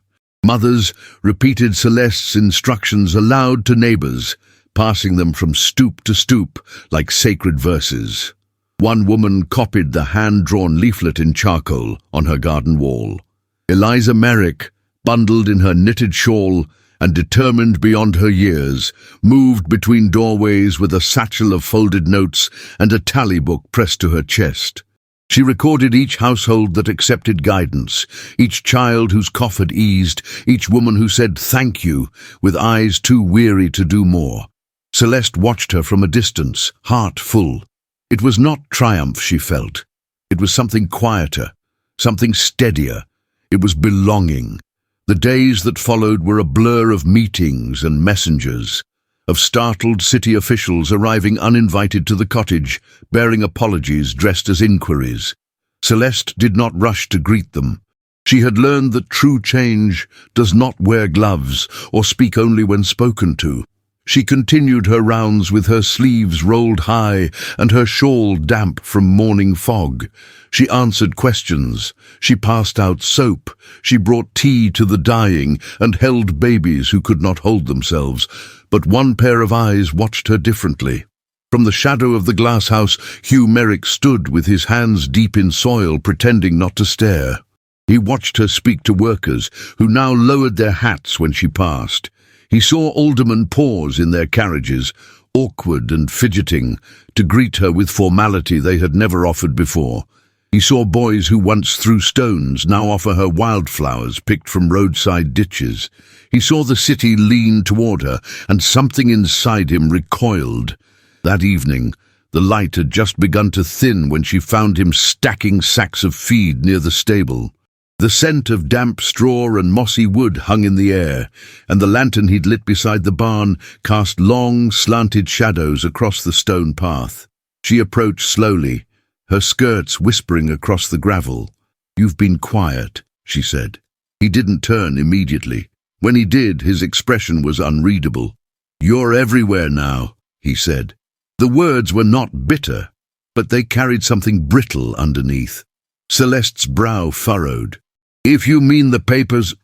Mothers repeated Celeste's instructions aloud to neighbors, passing them from stoop to stoop like sacred verses. One woman copied the hand-drawn leaflet in charcoal on her garden wall. Eliza Merrick, bundled in her knitted shawl and determined beyond her years, moved between doorways with a satchel of folded notes and a tally book pressed to her chest. She recorded each household that accepted guidance, each child whose cough had eased, each woman who said thank you, with eyes too weary to do more. Celeste watched her from a distance, heart full. It was not triumph she felt. It was something quieter, something steadier. It was belonging. The days that followed were a blur of meetings and messengers, of startled city officials arriving uninvited to the cottage, bearing apologies dressed as inquiries. Celeste did not rush to greet them. She had learned that true change does not wear gloves or speak only when spoken to. She continued her rounds with her sleeves rolled high and her shawl damp from morning fog. She answered questions. She passed out soap. She brought tea to the dying and held babies who could not hold themselves. But one pair of eyes watched her differently. From the shadow of the glass house, Hugh Merrick stood with his hands deep in soil, pretending not to stare. He watched her speak to workers, who now lowered their hats when she passed. He saw aldermen pause in their carriages, awkward and fidgeting, to greet her with formality they had never offered before. He saw boys who once threw stones now offer her wildflowers picked from roadside ditches. He saw the city lean toward her, and something inside him recoiled. That evening, the light had just begun to thin when she found him stacking sacks of feed near the stable. The scent of damp straw and mossy wood hung in the air, and the lantern he'd lit beside the barn cast long, slanted shadows across the stone path. She approached slowly, her skirts whispering across the gravel. "You've been quiet," she said. He didn't turn immediately. When he did, his expression was unreadable. "You're everywhere now," he said. The words were not bitter, but they carried something brittle underneath. Celeste's brow furrowed. "If you mean the papers,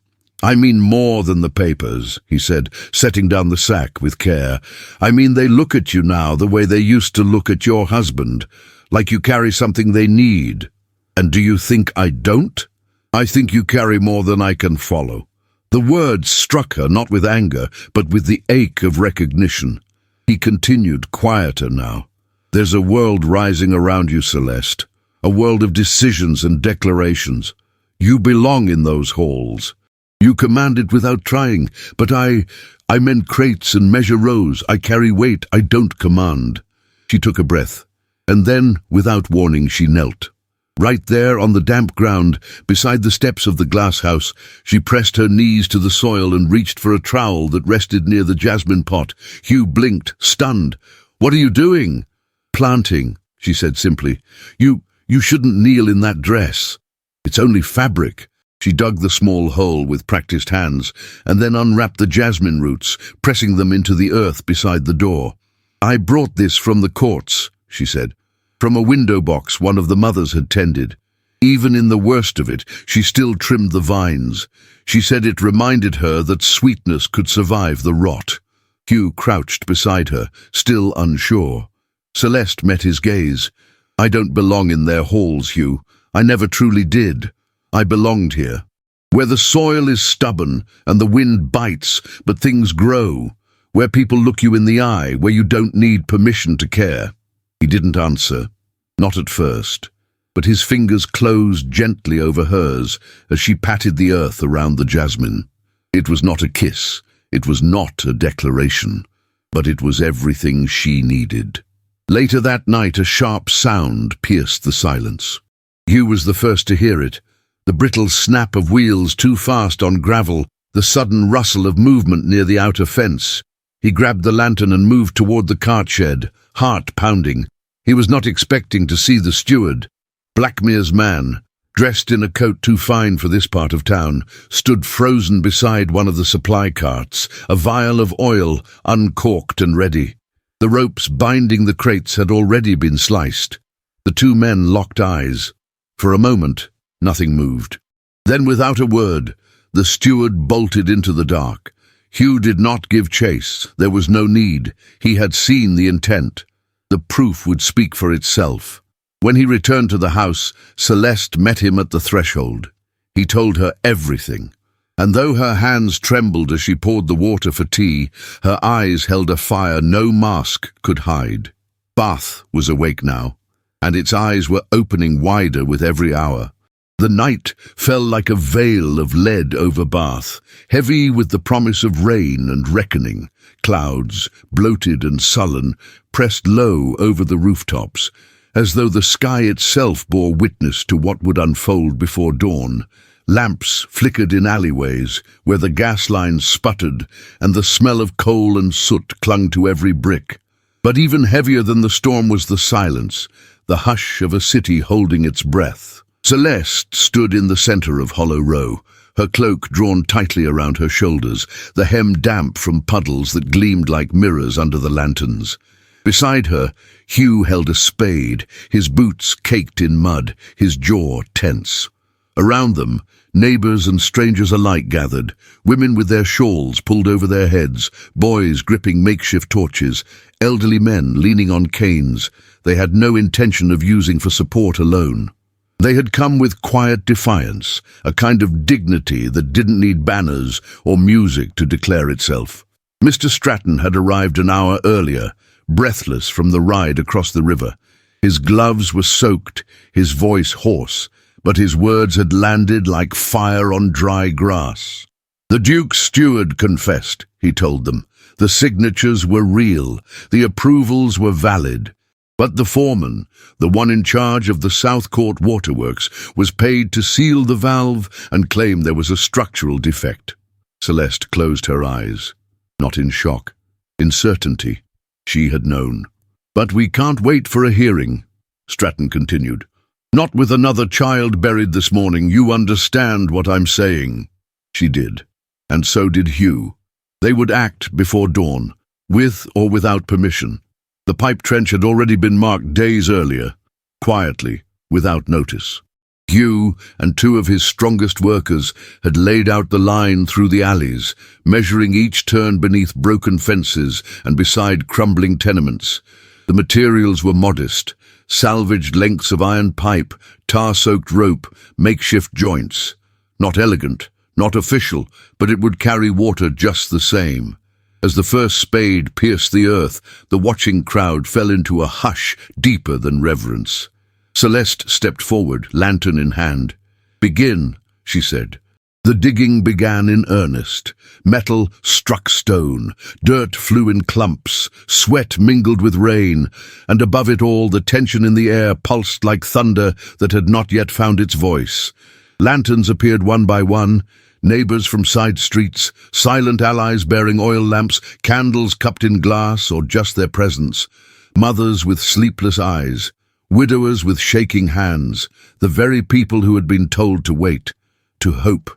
I mean more than the papers," he said, setting down the sack with care. "I mean they look at you now the way they used to look at your husband, like you carry something they need. And do you think I don't? I think you carry more than I can follow." The words struck her not with anger, but with the ache of recognition. He continued, quieter now. There's a world rising around you, Celeste. A world of decisions and declarations. You belong in those halls. You command it without trying, but I mend crates and measure rows. I carry weight, I don't command. She took a breath, and then, without warning, she knelt. Right there on the damp ground, beside the steps of the glass house, she pressed her knees to the soil and reached for a trowel that rested near the jasmine pot. Hugh blinked, stunned. "What are you doing?" "Planting," she said simply. You shouldn't kneel in that dress. It's only fabric." She dug the small hole with practiced hands and then unwrapped the jasmine roots, pressing them into the earth beside the door. "I brought this from the courts," she said, "from a window box one of the mothers had tended. Even in the worst of it, she still trimmed the vines. She said it reminded her that sweetness could survive the rot." Hugh crouched beside her, still unsure. Celeste met his gaze. "I don't belong in their halls, Hugh. I never truly did. I belonged here, where the soil is stubborn and the wind bites, but things grow, where people look you in the eye, where you don't need permission to care." He didn't answer, not at first, but his fingers closed gently over hers as she patted the earth around the jasmine. It was not a kiss, it was not a declaration, but it was everything she needed. Later that night, a sharp sound pierced the silence. Hugh was the first to hear it. The brittle snap of wheels too fast on gravel, the sudden rustle of movement near the outer fence. He grabbed the lantern and moved toward the cart shed, heart pounding. He was not expecting to see the steward. Blackmere's man, dressed in a coat too fine for this part of town, stood frozen beside one of the supply carts, a vial of oil uncorked and ready. The ropes binding the crates had already been sliced. The two men locked eyes. For a moment, nothing moved. Then, without a word, the steward bolted into the dark. Hugh did not give chase. There was no need. He had seen the intent. The proof would speak for itself. When he returned to the house, Celeste met him at the threshold. He told her everything. And though her hands trembled as she poured the water for tea, her eyes held a fire no mask could hide. Bath was awake now, and its eyes were opening wider with every hour. The night fell like a veil of lead over Bath, heavy with the promise of rain and reckoning. Clouds, bloated and sullen, pressed low over the rooftops, as though the sky itself bore witness to what would unfold before dawn. Lamps flickered in alleyways where the gas lines sputtered, and the smell of coal and soot clung to every brick. But even heavier than the storm was the silence, the hush of a city holding its breath. Celeste stood in the center of Hollow Row, her cloak drawn tightly around her shoulders, the hem damp from puddles that gleamed like mirrors under the lanterns. Beside her, Hugh held a spade, his boots caked in mud, his jaw tense. Around them, neighbors and strangers alike gathered, women with their shawls pulled over their heads, boys gripping makeshift torches, elderly men leaning on canes they had no intention of using for support alone. They had come with quiet defiance, a kind of dignity that didn't need banners or music to declare itself. Mr. Stratton had arrived an hour earlier, breathless from the ride across the river. His gloves were soaked, his voice hoarse, but his words had landed like fire on dry grass. "The Duke's steward confessed," he told them. "The signatures were real, the approvals were valid. But the foreman, the one in charge of the South Court waterworks, was paid to seal the valve and claim there was a structural defect." Celeste closed her eyes, not in shock, in certainty. She had known. "But we can't wait for a hearing," Stratton continued. "Not with another child buried this morning. You understand what I'm saying." She did, and so did Hugh. They would act before dawn, with or without permission. The pipe trench had already been marked days earlier, quietly, without notice. Hugh and two of his strongest workers had laid out the line through the alleys, measuring each turn beneath broken fences and beside crumbling tenements. The materials were modest, salvaged lengths of iron pipe, tar-soaked rope, makeshift joints. Not elegant, not official, but it would carry water just the same. As the first spade pierced the earth, the watching crowd fell into a hush deeper than reverence. Celeste stepped forward, lantern in hand. "Begin," she said. The digging began in earnest. Metal struck stone, dirt flew in clumps, sweat mingled with rain, and above it all the tension in the air pulsed like thunder that had not yet found its voice. Lanterns appeared one by one, neighbors from side streets, silent allies bearing oil lamps, candles cupped in glass or just their presence, mothers with sleepless eyes, widowers with shaking hands, the very people who had been told to wait, to hope,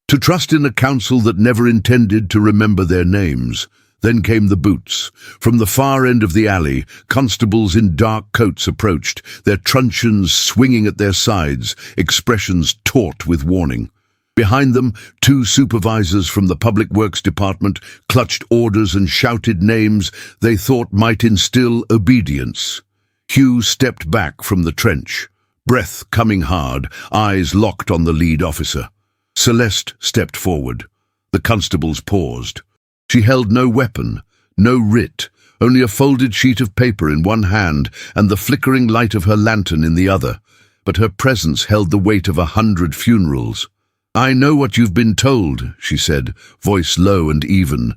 to trust in a council that never intended to remember their names. Then came the boots. From the far end of the alley, constables in dark coats approached, their truncheons swinging at their sides, expressions taut with warning. Behind them, two supervisors from the Public Works Department clutched orders and shouted names they thought might instill obedience. Hugh stepped back from the trench, breath coming hard, eyes locked on the lead officer. Celeste stepped forward. The constables paused. She held no weapon, no writ, only a folded sheet of paper in one hand and the flickering light of her lantern in the other. But her presence held the weight of 100 funerals. "I know what you've been told," she said, voice low and even,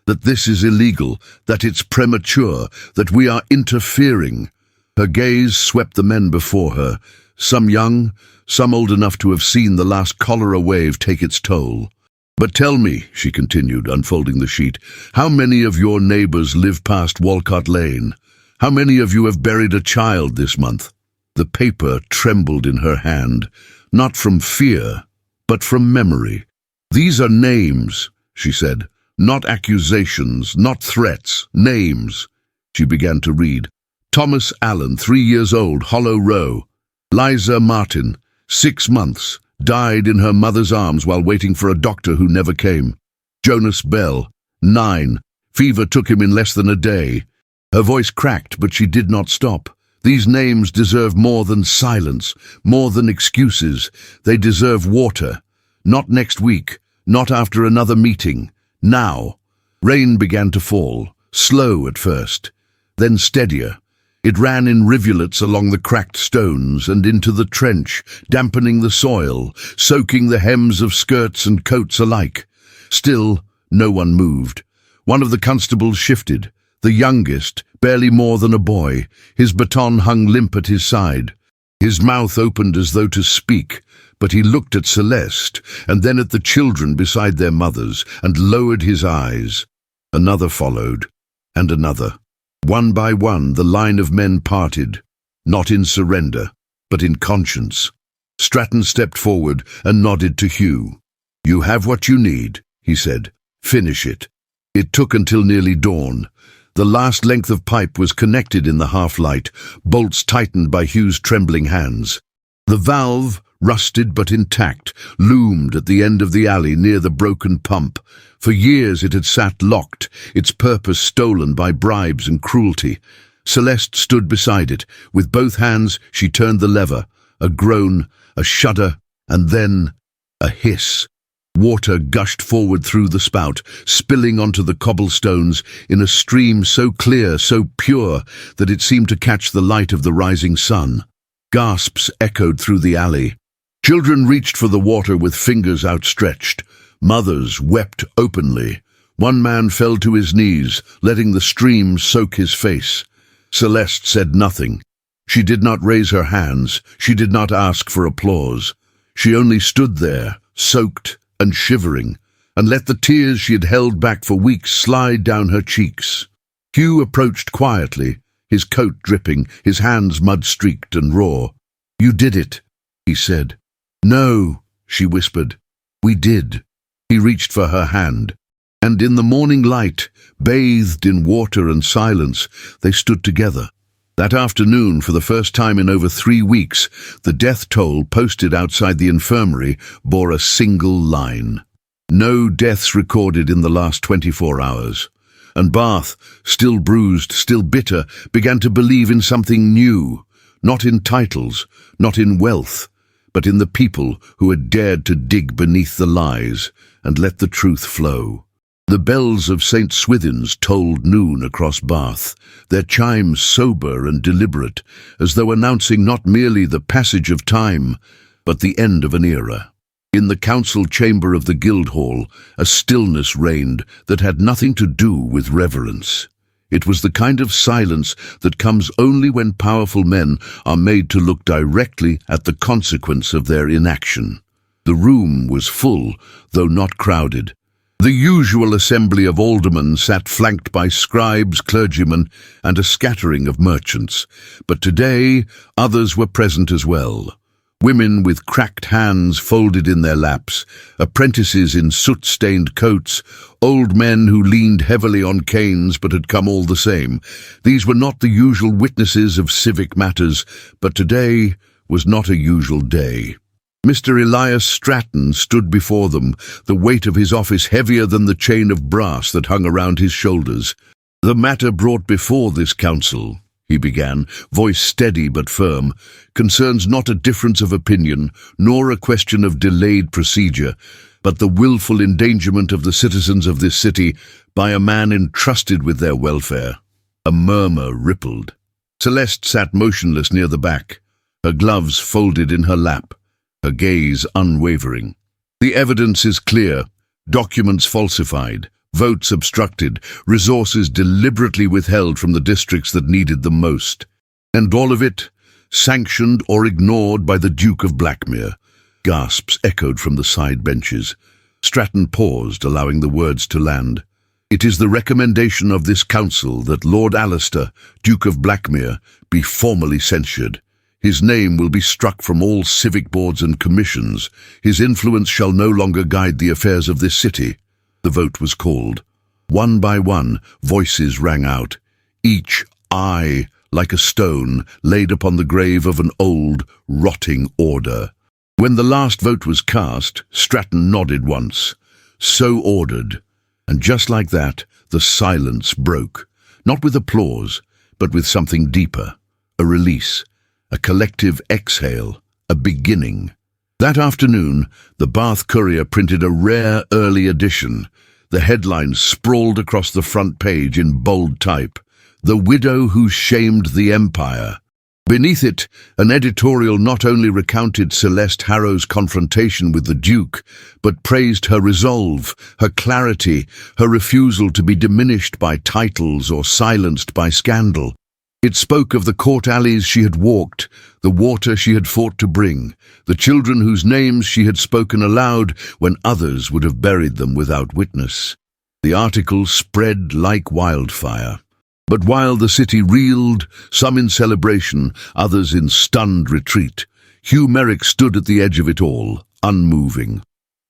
"that this is illegal, that it's premature, that we are interfering." Her gaze swept the men before her, some young, some old enough to have seen the last cholera wave take its toll. "But tell me," she continued, unfolding the sheet, "how many of your neighbors live past Walcott Lane? How many of you have buried a child this month?" The paper trembled in her hand, not from fear, but from memory. "These are names," she said, "not accusations, not threats, names." She began to read. Thomas Allen, 3 years old, Hollow Row. Liza Martin, 6 months, died in her mother's arms while waiting for a doctor who never came. Jonas Bell, 9, fever took him in less than a day. Her voice cracked, but she did not stop. These names deserve more than silence, more than excuses. They deserve water. Not next week, not after another meeting. Now. Rain began to fall, slow at first, then steadier. It ran in rivulets along the cracked stones and into the trench, dampening the soil, soaking the hems of skirts and coats alike. Still, no one moved. One of the constables shifted, the youngest, barely more than a boy. His baton hung limp at his side. His mouth opened as though to speak, but he looked at Celeste and then at the children beside their mothers and lowered his eyes. Another followed, and another. One by one, the line of men parted, not in surrender, but in conscience. Stratton stepped forward and nodded to Hugh. "You have what you need," he said. "Finish it." It took until nearly dawn. The last length of pipe was connected in the half-light, bolts tightened by Hugh's trembling hands. The valve, rusted but intact, loomed at the end of the alley near the broken pump. For years it had sat locked, its purpose stolen by bribes and cruelty. Celeste stood beside it. With both hands she turned the lever. A groan, a shudder, and then a hiss. Water gushed forward through the spout, spilling onto the cobblestones in a stream so clear, so pure, that it seemed to catch the light of the rising sun. Gasps echoed through the alley. Children reached for the water with fingers outstretched. Mothers wept openly. One man fell to his knees, letting the stream soak his face. Celeste said nothing. She did not raise her hands. She did not ask for applause. She only stood there, soaked and shivering, and let the tears she had held back for weeks slide down her cheeks. Hugh approached quietly, his coat dripping, his hands mud-streaked and raw. "You did it," he said. "No," she whispered. "We did." He reached for her hand, and in the morning light, bathed in water and silence, they stood together. That afternoon, for the first time in over 3 weeks, the death toll posted outside the infirmary bore a single line. No deaths recorded in the last 24 hours. And Bath, still bruised, still bitter, began to believe in something new, not in titles, not in wealth, but in the people who had dared to dig beneath the lies and let the truth flow. The bells of St. Swithin's tolled noon across Bath, their chimes sober and deliberate, as though announcing not merely the passage of time, but the end of an era. In the council chamber of the Guildhall, a stillness reigned that had nothing to do with reverence. It was the kind of silence that comes only when powerful men are made to look directly at the consequence of their inaction. The room was full, though not crowded. The usual assembly of aldermen sat flanked by scribes, clergymen, and a scattering of merchants. But today, others were present as well. Women with cracked hands folded in their laps, apprentices in soot-stained coats, old men who leaned heavily on canes but had come all the same. These were not the usual witnesses of civic matters, but today was not a usual day. Mr. Elias Stratton stood before them, the weight of his office heavier than the chain of brass that hung around his shoulders. "The matter brought before this council," he began, voice steady but firm, "concerns not a difference of opinion, nor a question of delayed procedure, but the willful endangerment of the citizens of this city by a man entrusted with their welfare." A murmur rippled. Celeste sat motionless near the back, her gloves folded in her lap, her gaze unwavering. "The evidence is clear. Documents falsified, votes obstructed, resources deliberately withheld from the districts that needed them most. And all of it sanctioned or ignored by the Duke of Blackmere." Gasps echoed from the side benches. Stratton paused, allowing the words to land. "It is the recommendation of this council that Lord Alistair, Duke of Blackmere, be formally censured. His name will be struck from all civic boards and commissions. His influence shall no longer guide the affairs of this city." The vote was called. One by one, voices rang out, each eye, like a stone, laid upon the grave of an old, rotting order. When the last vote was cast, Stratton nodded once. "So ordered." And just like that, the silence broke, not with applause, but with something deeper, a release. A collective exhale, a beginning. That afternoon, the Bath Courier printed a rare early edition. The headline sprawled across the front page in bold type, "The Widow Who Shamed the Empire." Beneath it, an editorial not only recounted Celeste Harrow's confrontation with the Duke, but praised her resolve, her clarity, her refusal to be diminished by titles or silenced by scandal. It spoke of the court alleys she had walked, the water she had fought to bring, the children whose names she had spoken aloud when others would have buried them without witness. The article spread like wildfire. But while the city reeled, some in celebration, others in stunned retreat, Hugh Merrick stood at the edge of it all, unmoving.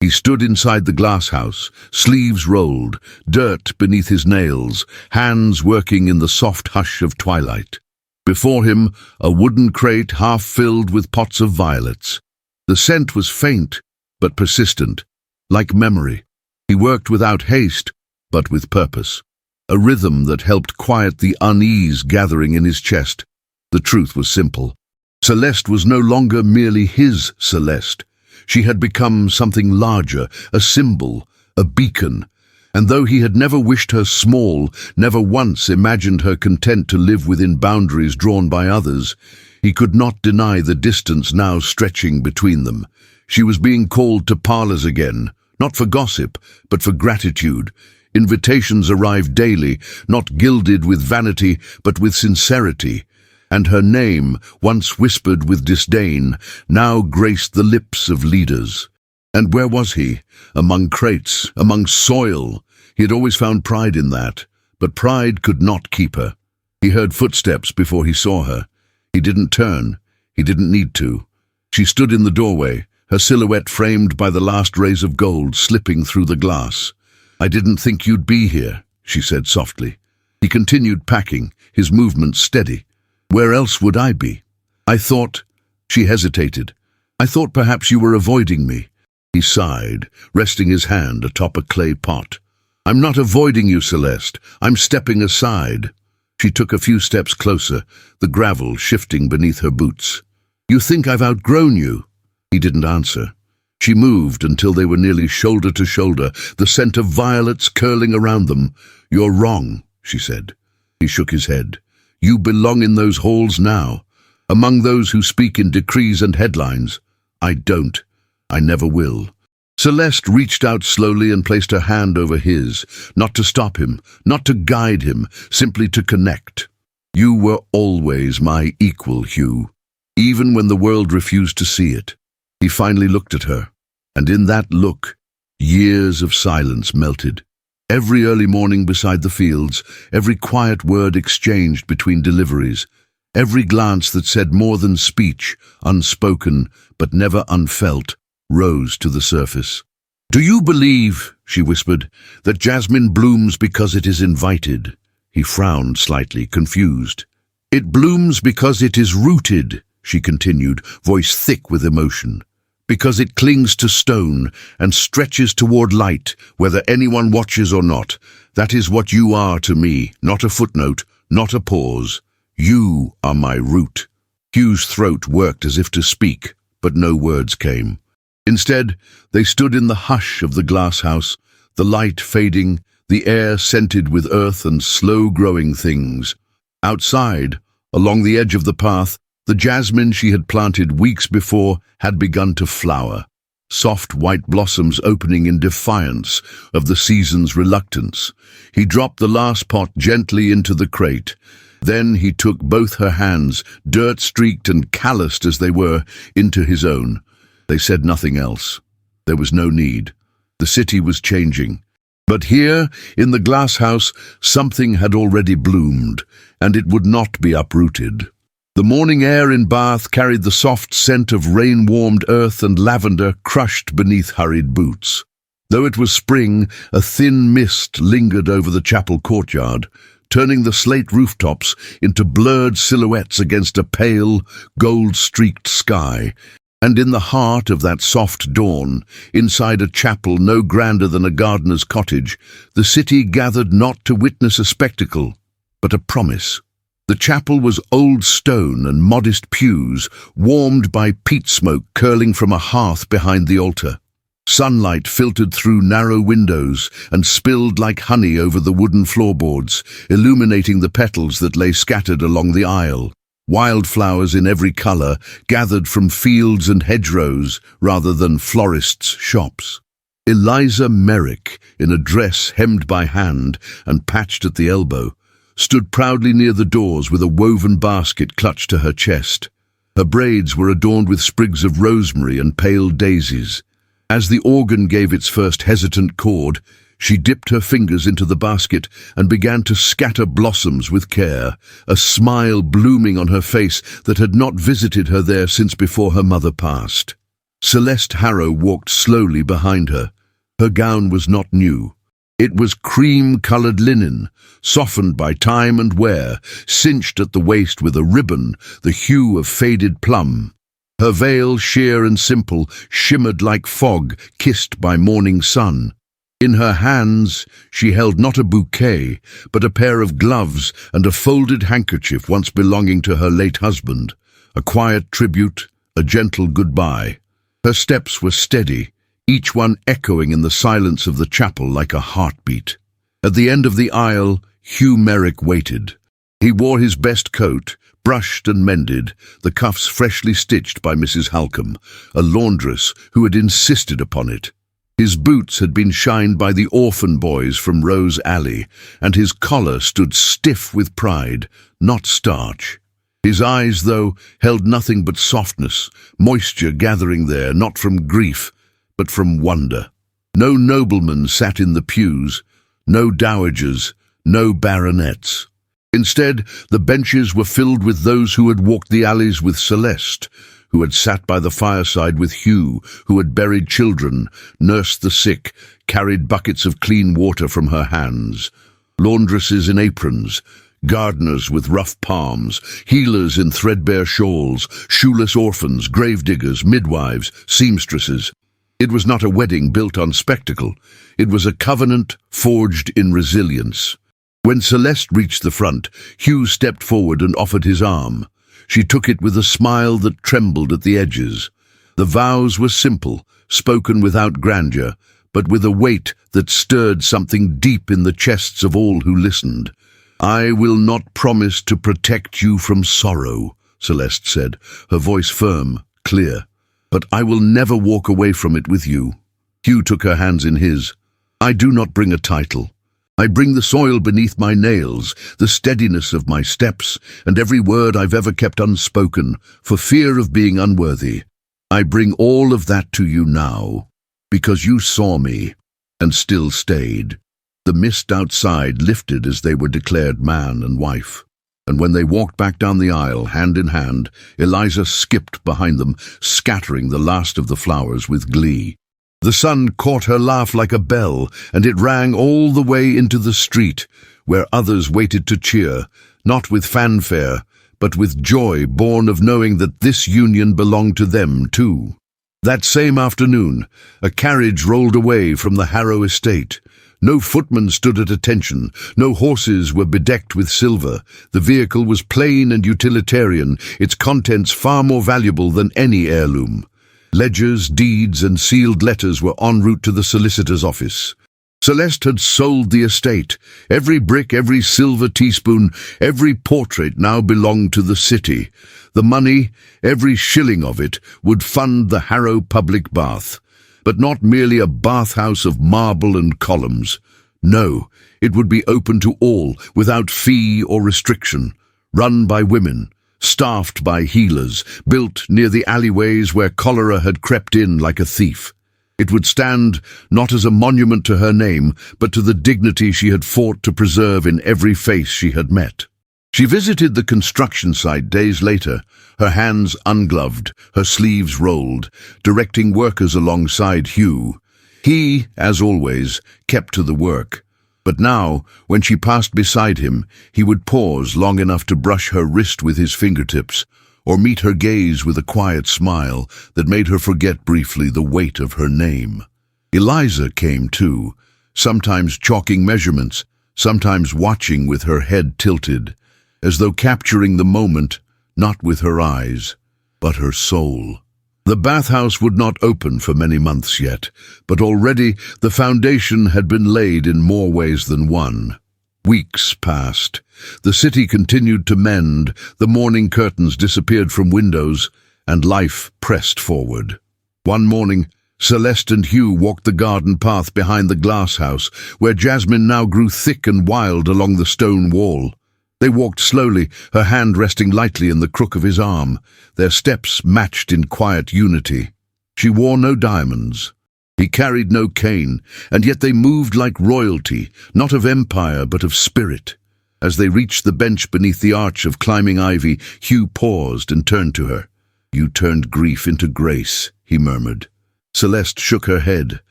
He stood inside the glass house, sleeves rolled, dirt beneath his nails, hands working in the soft hush of twilight. Before him, a wooden crate half filled with pots of violets. The scent was faint, but persistent, like memory. He worked without haste, but with purpose. A rhythm that helped quiet the unease gathering in his chest. The truth was simple. Celeste was no longer merely his Celeste. She had become something larger, a symbol, a beacon. And though he had never wished her small, never once imagined her content to live within boundaries drawn by others, he could not deny the distance now stretching between them. She was being called to parlours again, not for gossip, but for gratitude. Invitations arrived daily, not gilded with vanity, but with sincerity. And her name, once whispered with disdain, now graced the lips of leaders. And where was he? Among crates, among soil. He had always found pride in that, but pride could not keep her. He heard footsteps before he saw her. He didn't turn. He didn't need to. She stood in the doorway, her silhouette framed by the last rays of gold slipping through the glass. "I didn't think you'd be here," she said softly. He continued packing, his movements steady. "Where else would I be? I thought—" She hesitated. "I thought perhaps you were avoiding me." He sighed, resting his hand atop a clay pot. "I'm not avoiding you, Celeste. I'm stepping aside." She took a few steps closer, the gravel shifting beneath her boots. "You think I've outgrown you?" He didn't answer. She moved until they were nearly shoulder to shoulder, the scent of violets curling around them. "You're wrong," she said. He shook his head. "You belong in those halls now, among those who speak in decrees and headlines. I don't. I never will." Celeste reached out slowly and placed her hand over his, not to stop him, not to guide him, simply to connect. "You were always my equal, Hugh, even when the world refused to see it." He finally looked at her, and in that look, years of silence melted. Every early morning beside the fields, every quiet word exchanged between deliveries, every glance that said more than speech, unspoken but never unfelt, rose to the surface. "Do you believe," she whispered, "that jasmine blooms because it is invited?" He frowned slightly, confused. "It blooms because it is rooted," she continued, voice thick with emotion. "Because it clings to stone and stretches toward light, whether anyone watches or not. That is what you are to me, not a footnote, not a pause. You are my root." Hugh's throat worked as if to speak, but no words came. Instead, they stood in the hush of the glass house, the light fading, the air scented with earth and slow-growing things. Outside, along the edge of the path, the jasmine she had planted weeks before had begun to flower, soft white blossoms opening in defiance of the season's reluctance. He dropped the last pot gently into the crate. Then he took both her hands, dirt-streaked and calloused as they were, into his own. They said nothing else. There was no need. The city was changing. But here, in the glass house, something had already bloomed, and it would not be uprooted. The morning air in Bath carried the soft scent of rain-warmed earth and lavender crushed beneath hurried boots. Though it was spring, a thin mist lingered over the chapel courtyard, turning the slate rooftops into blurred silhouettes against a pale, gold-streaked sky. And in the heart of that soft dawn, inside a chapel no grander than a gardener's cottage, the city gathered not to witness a spectacle, but a promise. The chapel was old stone and modest pews, warmed by peat smoke curling from a hearth behind the altar. Sunlight filtered through narrow windows and spilled like honey over the wooden floorboards, illuminating the petals that lay scattered along the aisle. Wildflowers in every colour, gathered from fields and hedgerows rather than florists' shops. Eliza Merrick, in a dress hemmed by hand and patched at the elbow, stood proudly near the doors with a woven basket clutched to her chest. Her braids were adorned with sprigs of rosemary and pale daisies. As the organ gave its first hesitant chord, she dipped her fingers into the basket and began to scatter blossoms with care, a smile blooming on her face that had not visited her there since before her mother passed. Celeste Harrow walked slowly behind her. Her gown was not new. It was cream-coloured linen, softened by time and wear, cinched at the waist with a ribbon, the hue of faded plum. Her veil, sheer and simple, shimmered like fog kissed by morning sun. In her hands she held not a bouquet, but a pair of gloves and a folded handkerchief once belonging to her late husband, a quiet tribute, a gentle goodbye. Her steps were steady, each one echoing in the silence of the chapel like a heartbeat. At the end of the aisle, Hugh Merrick waited. He wore his best coat, brushed and mended, the cuffs freshly stitched by Mrs. Halcombe, a laundress who had insisted upon it. His boots had been shined by the orphan boys from Rose Alley, and his collar stood stiff with pride, not starch. His eyes, though, held nothing but softness, moisture gathering there, not from grief, but from wonder. No noblemen sat in the pews, no dowagers, no baronets. Instead, the benches were filled with those who had walked the alleys with Celeste, who had sat by the fireside with Hugh, who had buried children, nursed the sick, carried buckets of clean water from her hands. Laundresses in aprons, gardeners with rough palms, healers in threadbare shawls, shoeless orphans, gravediggers, midwives, seamstresses. It was not a wedding built on spectacle. It was a covenant forged in resilience. When Celeste reached the front, Hugh stepped forward and offered his arm. She took it with a smile that trembled at the edges. The vows were simple, spoken without grandeur, but with a weight that stirred something deep in the chests of all who listened. "I will not promise to protect you from sorrow," Celeste said, her voice firm, clear, "but I will never walk away from it with you." Hugh took her hands in his. "I do not bring a title. I bring the soil beneath my nails, the steadiness of my steps, and every word I've ever kept unspoken, for fear of being unworthy. I bring all of that to you now, because you saw me, and still stayed." The mist outside lifted as they were declared man and wife, and when they walked back down the aisle, hand in hand, Eliza skipped behind them, scattering the last of the flowers with glee. The sun caught her laugh like a bell, and it rang all the way into the street, where others waited to cheer, not with fanfare, but with joy born of knowing that this union belonged to them too. That same afternoon, a carriage rolled away from the Harrow estate. No footman stood at attention, no horses were bedecked with silver. The vehicle was plain and utilitarian, its contents far more valuable than any heirloom. Ledgers, deeds, and sealed letters were en route to the solicitor's office. Celeste had sold the estate. Every brick, every silver teaspoon, every portrait now belonged to the city. The money, every shilling of it, would fund the Harrow public bath. But not merely a bathhouse of marble and columns. No, it would be open to all, without fee or restriction, run by women, staffed by healers, built near the alleyways where cholera had crept in like a thief. It would stand not as a monument to her name, but to the dignity she had fought to preserve in every face she had met. She visited the construction site days later, her hands ungloved, her sleeves rolled, directing workers alongside Hugh. He, as always, kept to the work. But now, when she passed beside him, he would pause long enough to brush her wrist with his fingertips, or meet her gaze with a quiet smile that made her forget briefly the weight of her name. Eliza came too, sometimes chalking measurements, sometimes watching with her head tilted, as though capturing the moment, not with her eyes, but her soul. The bathhouse would not open for many months yet, but already the foundation had been laid in more ways than one. Weeks passed. The city continued to mend, the morning curtains disappeared from windows, and life pressed forward. One morning, Celeste and Hugh walked the garden path behind the glass house, where jasmine now grew thick and wild along the stone wall. They walked slowly, her hand resting lightly in the crook of his arm. Their steps matched in quiet unity. She wore no diamonds. He carried no cane, and yet they moved like royalty, not of empire but of spirit. As they reached the bench beneath the arch of climbing ivy, Hugh paused and turned to her. "You turned grief into grace," he murmured. Celeste shook her head,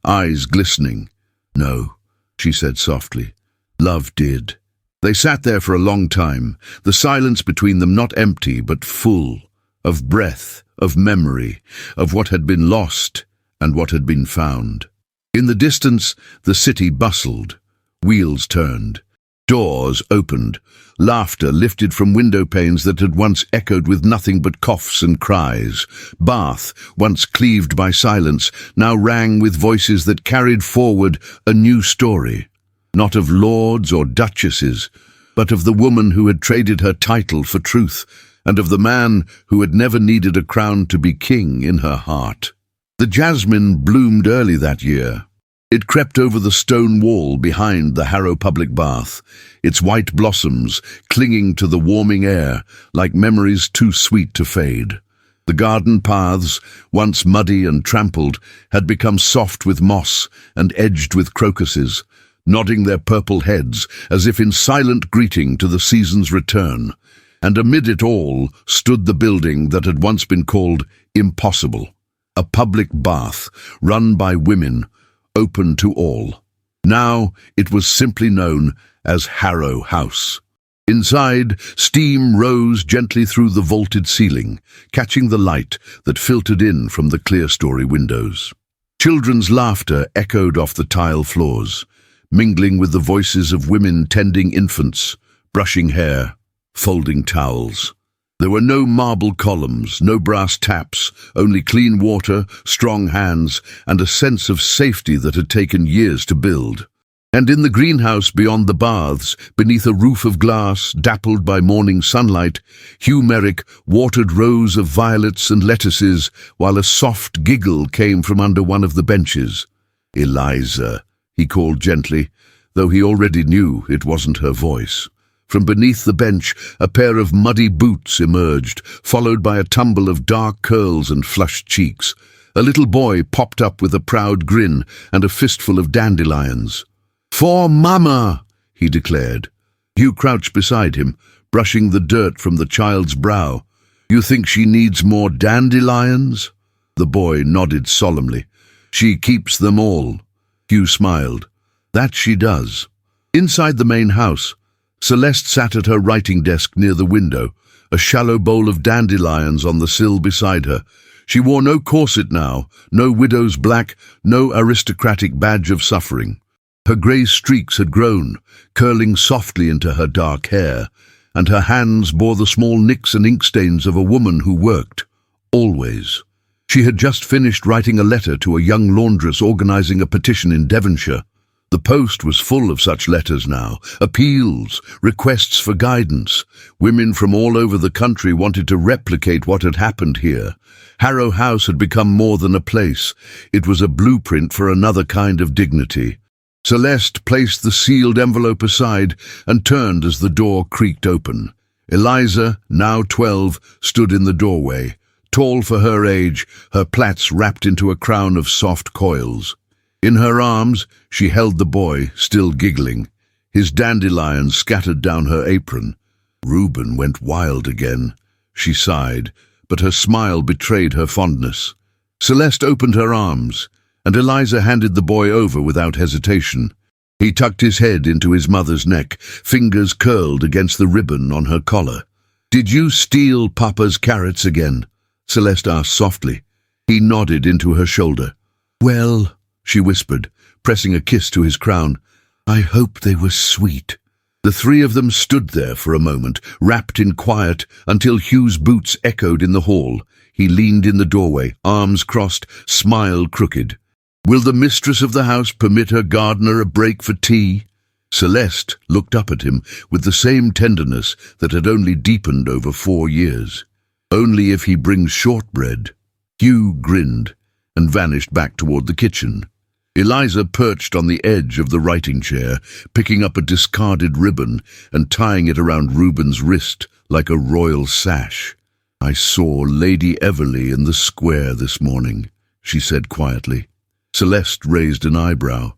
eyes glistening. "No," she said softly. "Love did." They sat there for a long time, the silence between them not empty but full, of breath, of memory, of what had been lost and what had been found. In the distance, the city bustled. Wheels turned. Doors opened. Laughter lifted from window panes that had once echoed with nothing but coughs and cries. Bath, once cleaved by silence, now rang with voices that carried forward a new story. Not of lords or duchesses, but of the woman who had traded her title for truth, and of the man who had never needed a crown to be king in her heart. The jasmine bloomed early that year. It crept over the stone wall behind the Harrow public bath, its white blossoms clinging to the warming air like memories too sweet to fade. The garden paths, once muddy and trampled, had become soft with moss and edged with crocuses, nodding their purple heads as if in silent greeting to the season's return. And amid it all stood the building that had once been called Impossible, a public bath run by women, open to all. Now it was simply known as Harrow House. Inside, steam rose gently through the vaulted ceiling, catching the light that filtered in from the clerestory windows. Children's laughter echoed off the tile floors, mingling with the voices of women tending infants, brushing hair, folding towels. There were no marble columns, no brass taps, only clean water, strong hands, and a sense of safety that had taken years to build. And in the greenhouse beyond the baths, beneath a roof of glass, dappled by morning sunlight, Hugh Merrick watered rows of violets and lettuces, while a soft giggle came from under one of the benches. "Eliza," he called gently, though he already knew it wasn't her voice. From beneath the bench, a pair of muddy boots emerged, followed by a tumble of dark curls and flushed cheeks. A little boy popped up with a proud grin and a fistful of dandelions. "For Mama," he declared. Hugh crouched beside him, brushing the dirt from the child's brow. "You think she needs more dandelions?" The boy nodded solemnly. "She keeps them all." Hugh smiled. "That she does." Inside the main house, Celeste sat at her writing desk near the window, a shallow bowl of dandelions on the sill beside her. She wore no corset now, no widow's black, no aristocratic badge of suffering. Her grey streaks had grown, curling softly into her dark hair, and her hands bore the small nicks and inkstains of a woman who worked, always. She had just finished writing a letter to a young laundress organising a petition in Devonshire. The post was full of such letters now, appeals, requests for guidance. Women from all over the country wanted to replicate what had happened here. Harrow House had become more than a place. It was a blueprint for another kind of dignity. Celeste placed the sealed envelope aside and turned as the door creaked open. Eliza, now 12, stood in the doorway, tall for her age, her plaits wrapped into a crown of soft coils. In her arms, she held the boy, still giggling, his dandelions scattered down her apron. Reuben went wild again. She sighed, but her smile betrayed her fondness. Celeste opened her arms, and Eliza handed the boy over without hesitation. He tucked his head into his mother's neck, fingers curled against the ribbon on her collar. "Did you steal Papa's carrots again?" Celeste asked softly. He nodded into her shoulder. "Well," she whispered, pressing a kiss to his crown, "I hope they were sweet." The three of them stood there for a moment, wrapped in quiet, until Hugh's boots echoed in the hall. He leaned in the doorway, arms crossed, smile crooked. "Will the mistress of the house permit her gardener a break for tea?" Celeste looked up at him with the same tenderness that had only deepened over 4 years. "Only if he brings shortbread." Hugh grinned and vanished back toward the kitchen. Eliza perched on the edge of the writing chair, picking up a discarded ribbon and tying it around Reuben's wrist like a royal sash. "I saw Lady Everley in the square this morning," she said quietly. Celeste raised an eyebrow.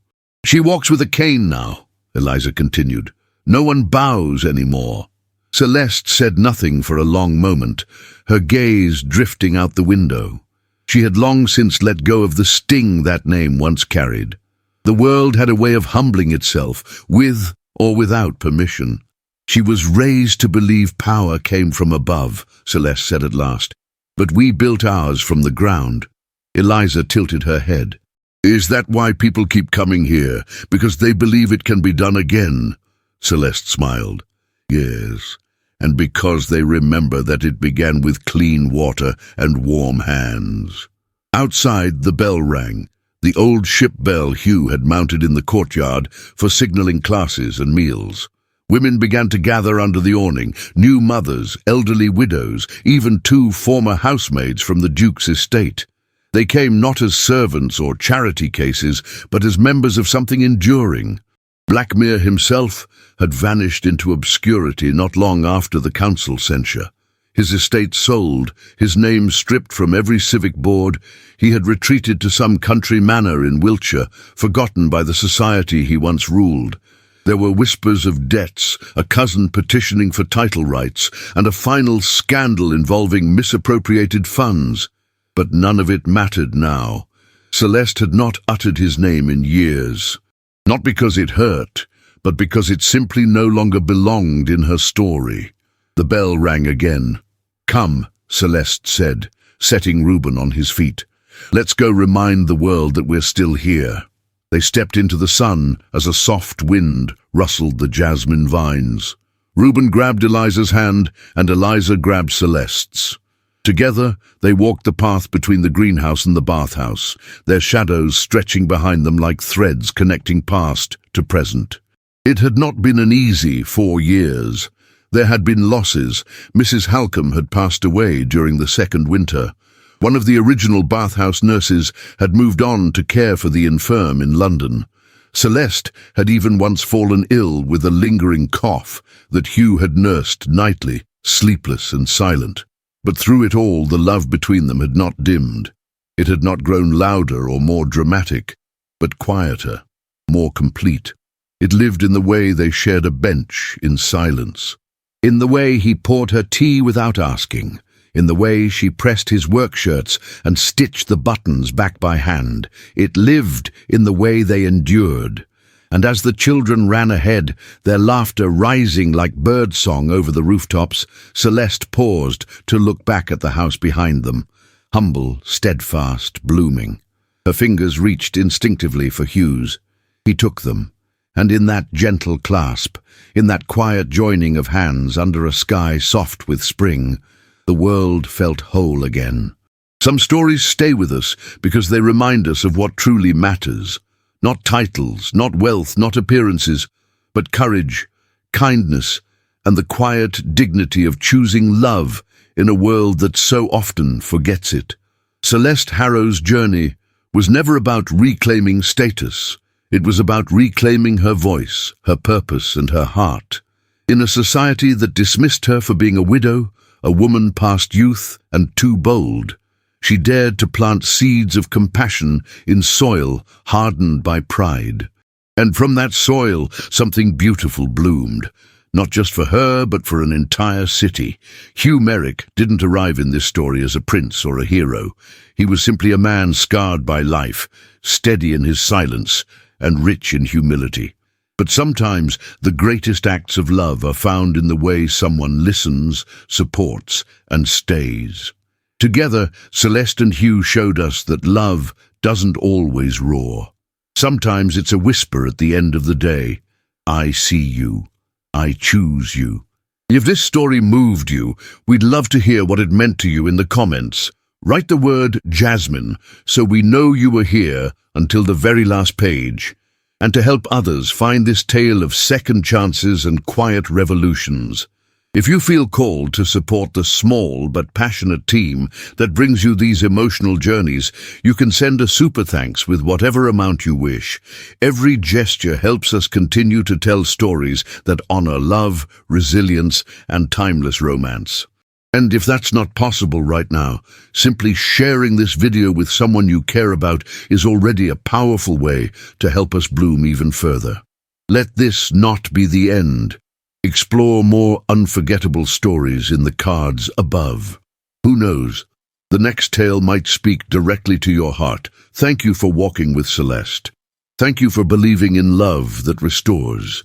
"She walks with a cane now," Eliza continued. "No one bows anymore." Celeste said nothing for a long moment, her gaze drifting out the window. She had long since let go of the sting that name once carried. The world had a way of humbling itself, with or without permission. "She was raised to believe power came from above," Celeste said at last, "but we built ours from the ground." Eliza tilted her head. "Is that why people keep coming here? Because they believe it can be done again?" Celeste smiled. "Yes, and because they remember that it began with clean water and warm hands." Outside, the bell rang, the old ship bell Hugh had mounted in the courtyard for signalling classes and meals. Women began to gather under the awning, new mothers, elderly widows, even 2 former housemaids from the Duke's estate. They came not as servants or charity cases, but as members of something enduring. Blackmere himself had vanished into obscurity not long after the council censure. His estate sold, his name stripped from every civic board, he had retreated to some country manor in Wiltshire, forgotten by the society he once ruled. There were whispers of debts, a cousin petitioning for title rights, and a final scandal involving misappropriated funds. But none of it mattered now. Celeste had not uttered his name in years. Not because it hurt, but because it simply no longer belonged in her story. The bell rang again. "Come," Celeste said, setting Reuben on his feet. "Let's go remind the world that we're still here." They stepped into the sun as a soft wind rustled the jasmine vines. Reuben grabbed Eliza's hand, and Eliza grabbed Celeste's. Together, they walked the path between the greenhouse and the bathhouse, their shadows stretching behind them like threads connecting past to present. It had not been an easy 4 years. There had been losses. Mrs. Halcombe had passed away during the second winter. One of the original bathhouse nurses had moved on to care for the infirm in London. Celeste had even once fallen ill with a lingering cough that Hugh had nursed nightly, sleepless and silent. But through it all, the love between them had not dimmed. It had not grown louder or more dramatic, but quieter, more complete. It lived in the way they shared a bench in silence, in the way he poured her tea without asking, in the way she pressed his work shirts and stitched the buttons back by hand. It lived in the way they endured. And as the children ran ahead, their laughter rising like birdsong over the rooftops, Celeste paused to look back at the house behind them, humble, steadfast, blooming. Her fingers reached instinctively for Hugh's. He took them, and in that gentle clasp, in that quiet joining of hands under a sky soft with spring, the world felt whole again. Some stories stay with us because they remind us of what truly matters. Not titles, not wealth, not appearances, but courage, kindness, and the quiet dignity of choosing love in a world that so often forgets it. Celeste Harrow's journey was never about reclaiming status. It was about reclaiming her voice, her purpose, and her heart. In a society that dismissed her for being a widow, a woman past youth, and too bold, she dared to plant seeds of compassion in soil hardened by pride. And from that soil, something beautiful bloomed, not just for her, but for an entire city. Hugh Merrick didn't arrive in this story as a prince or a hero. He was simply a man scarred by life, steady in his silence, and rich in humility. But sometimes the greatest acts of love are found in the way someone listens, supports, and stays. Together, Celeste and Hugh showed us that love doesn't always roar. Sometimes it's a whisper at the end of the day. I see you. I choose you. If this story moved you, we'd love to hear what it meant to you in the comments. Write the word Jasmine so we know you were here until the very last page. And to help others find this tale of second chances and quiet revolutions. If you feel called to support the small but passionate team that brings you these emotional journeys, you can send a super thanks with whatever amount you wish. Every gesture helps us continue to tell stories that honor love, resilience, and timeless romance. And if that's not possible right now, simply sharing this video with someone you care about is already a powerful way to help us bloom even further. Let this not be the end. Explore more unforgettable stories in the cards above. Who knows? The next tale might speak directly to your heart. Thank you for walking with Celeste. Thank you for believing in love that restores.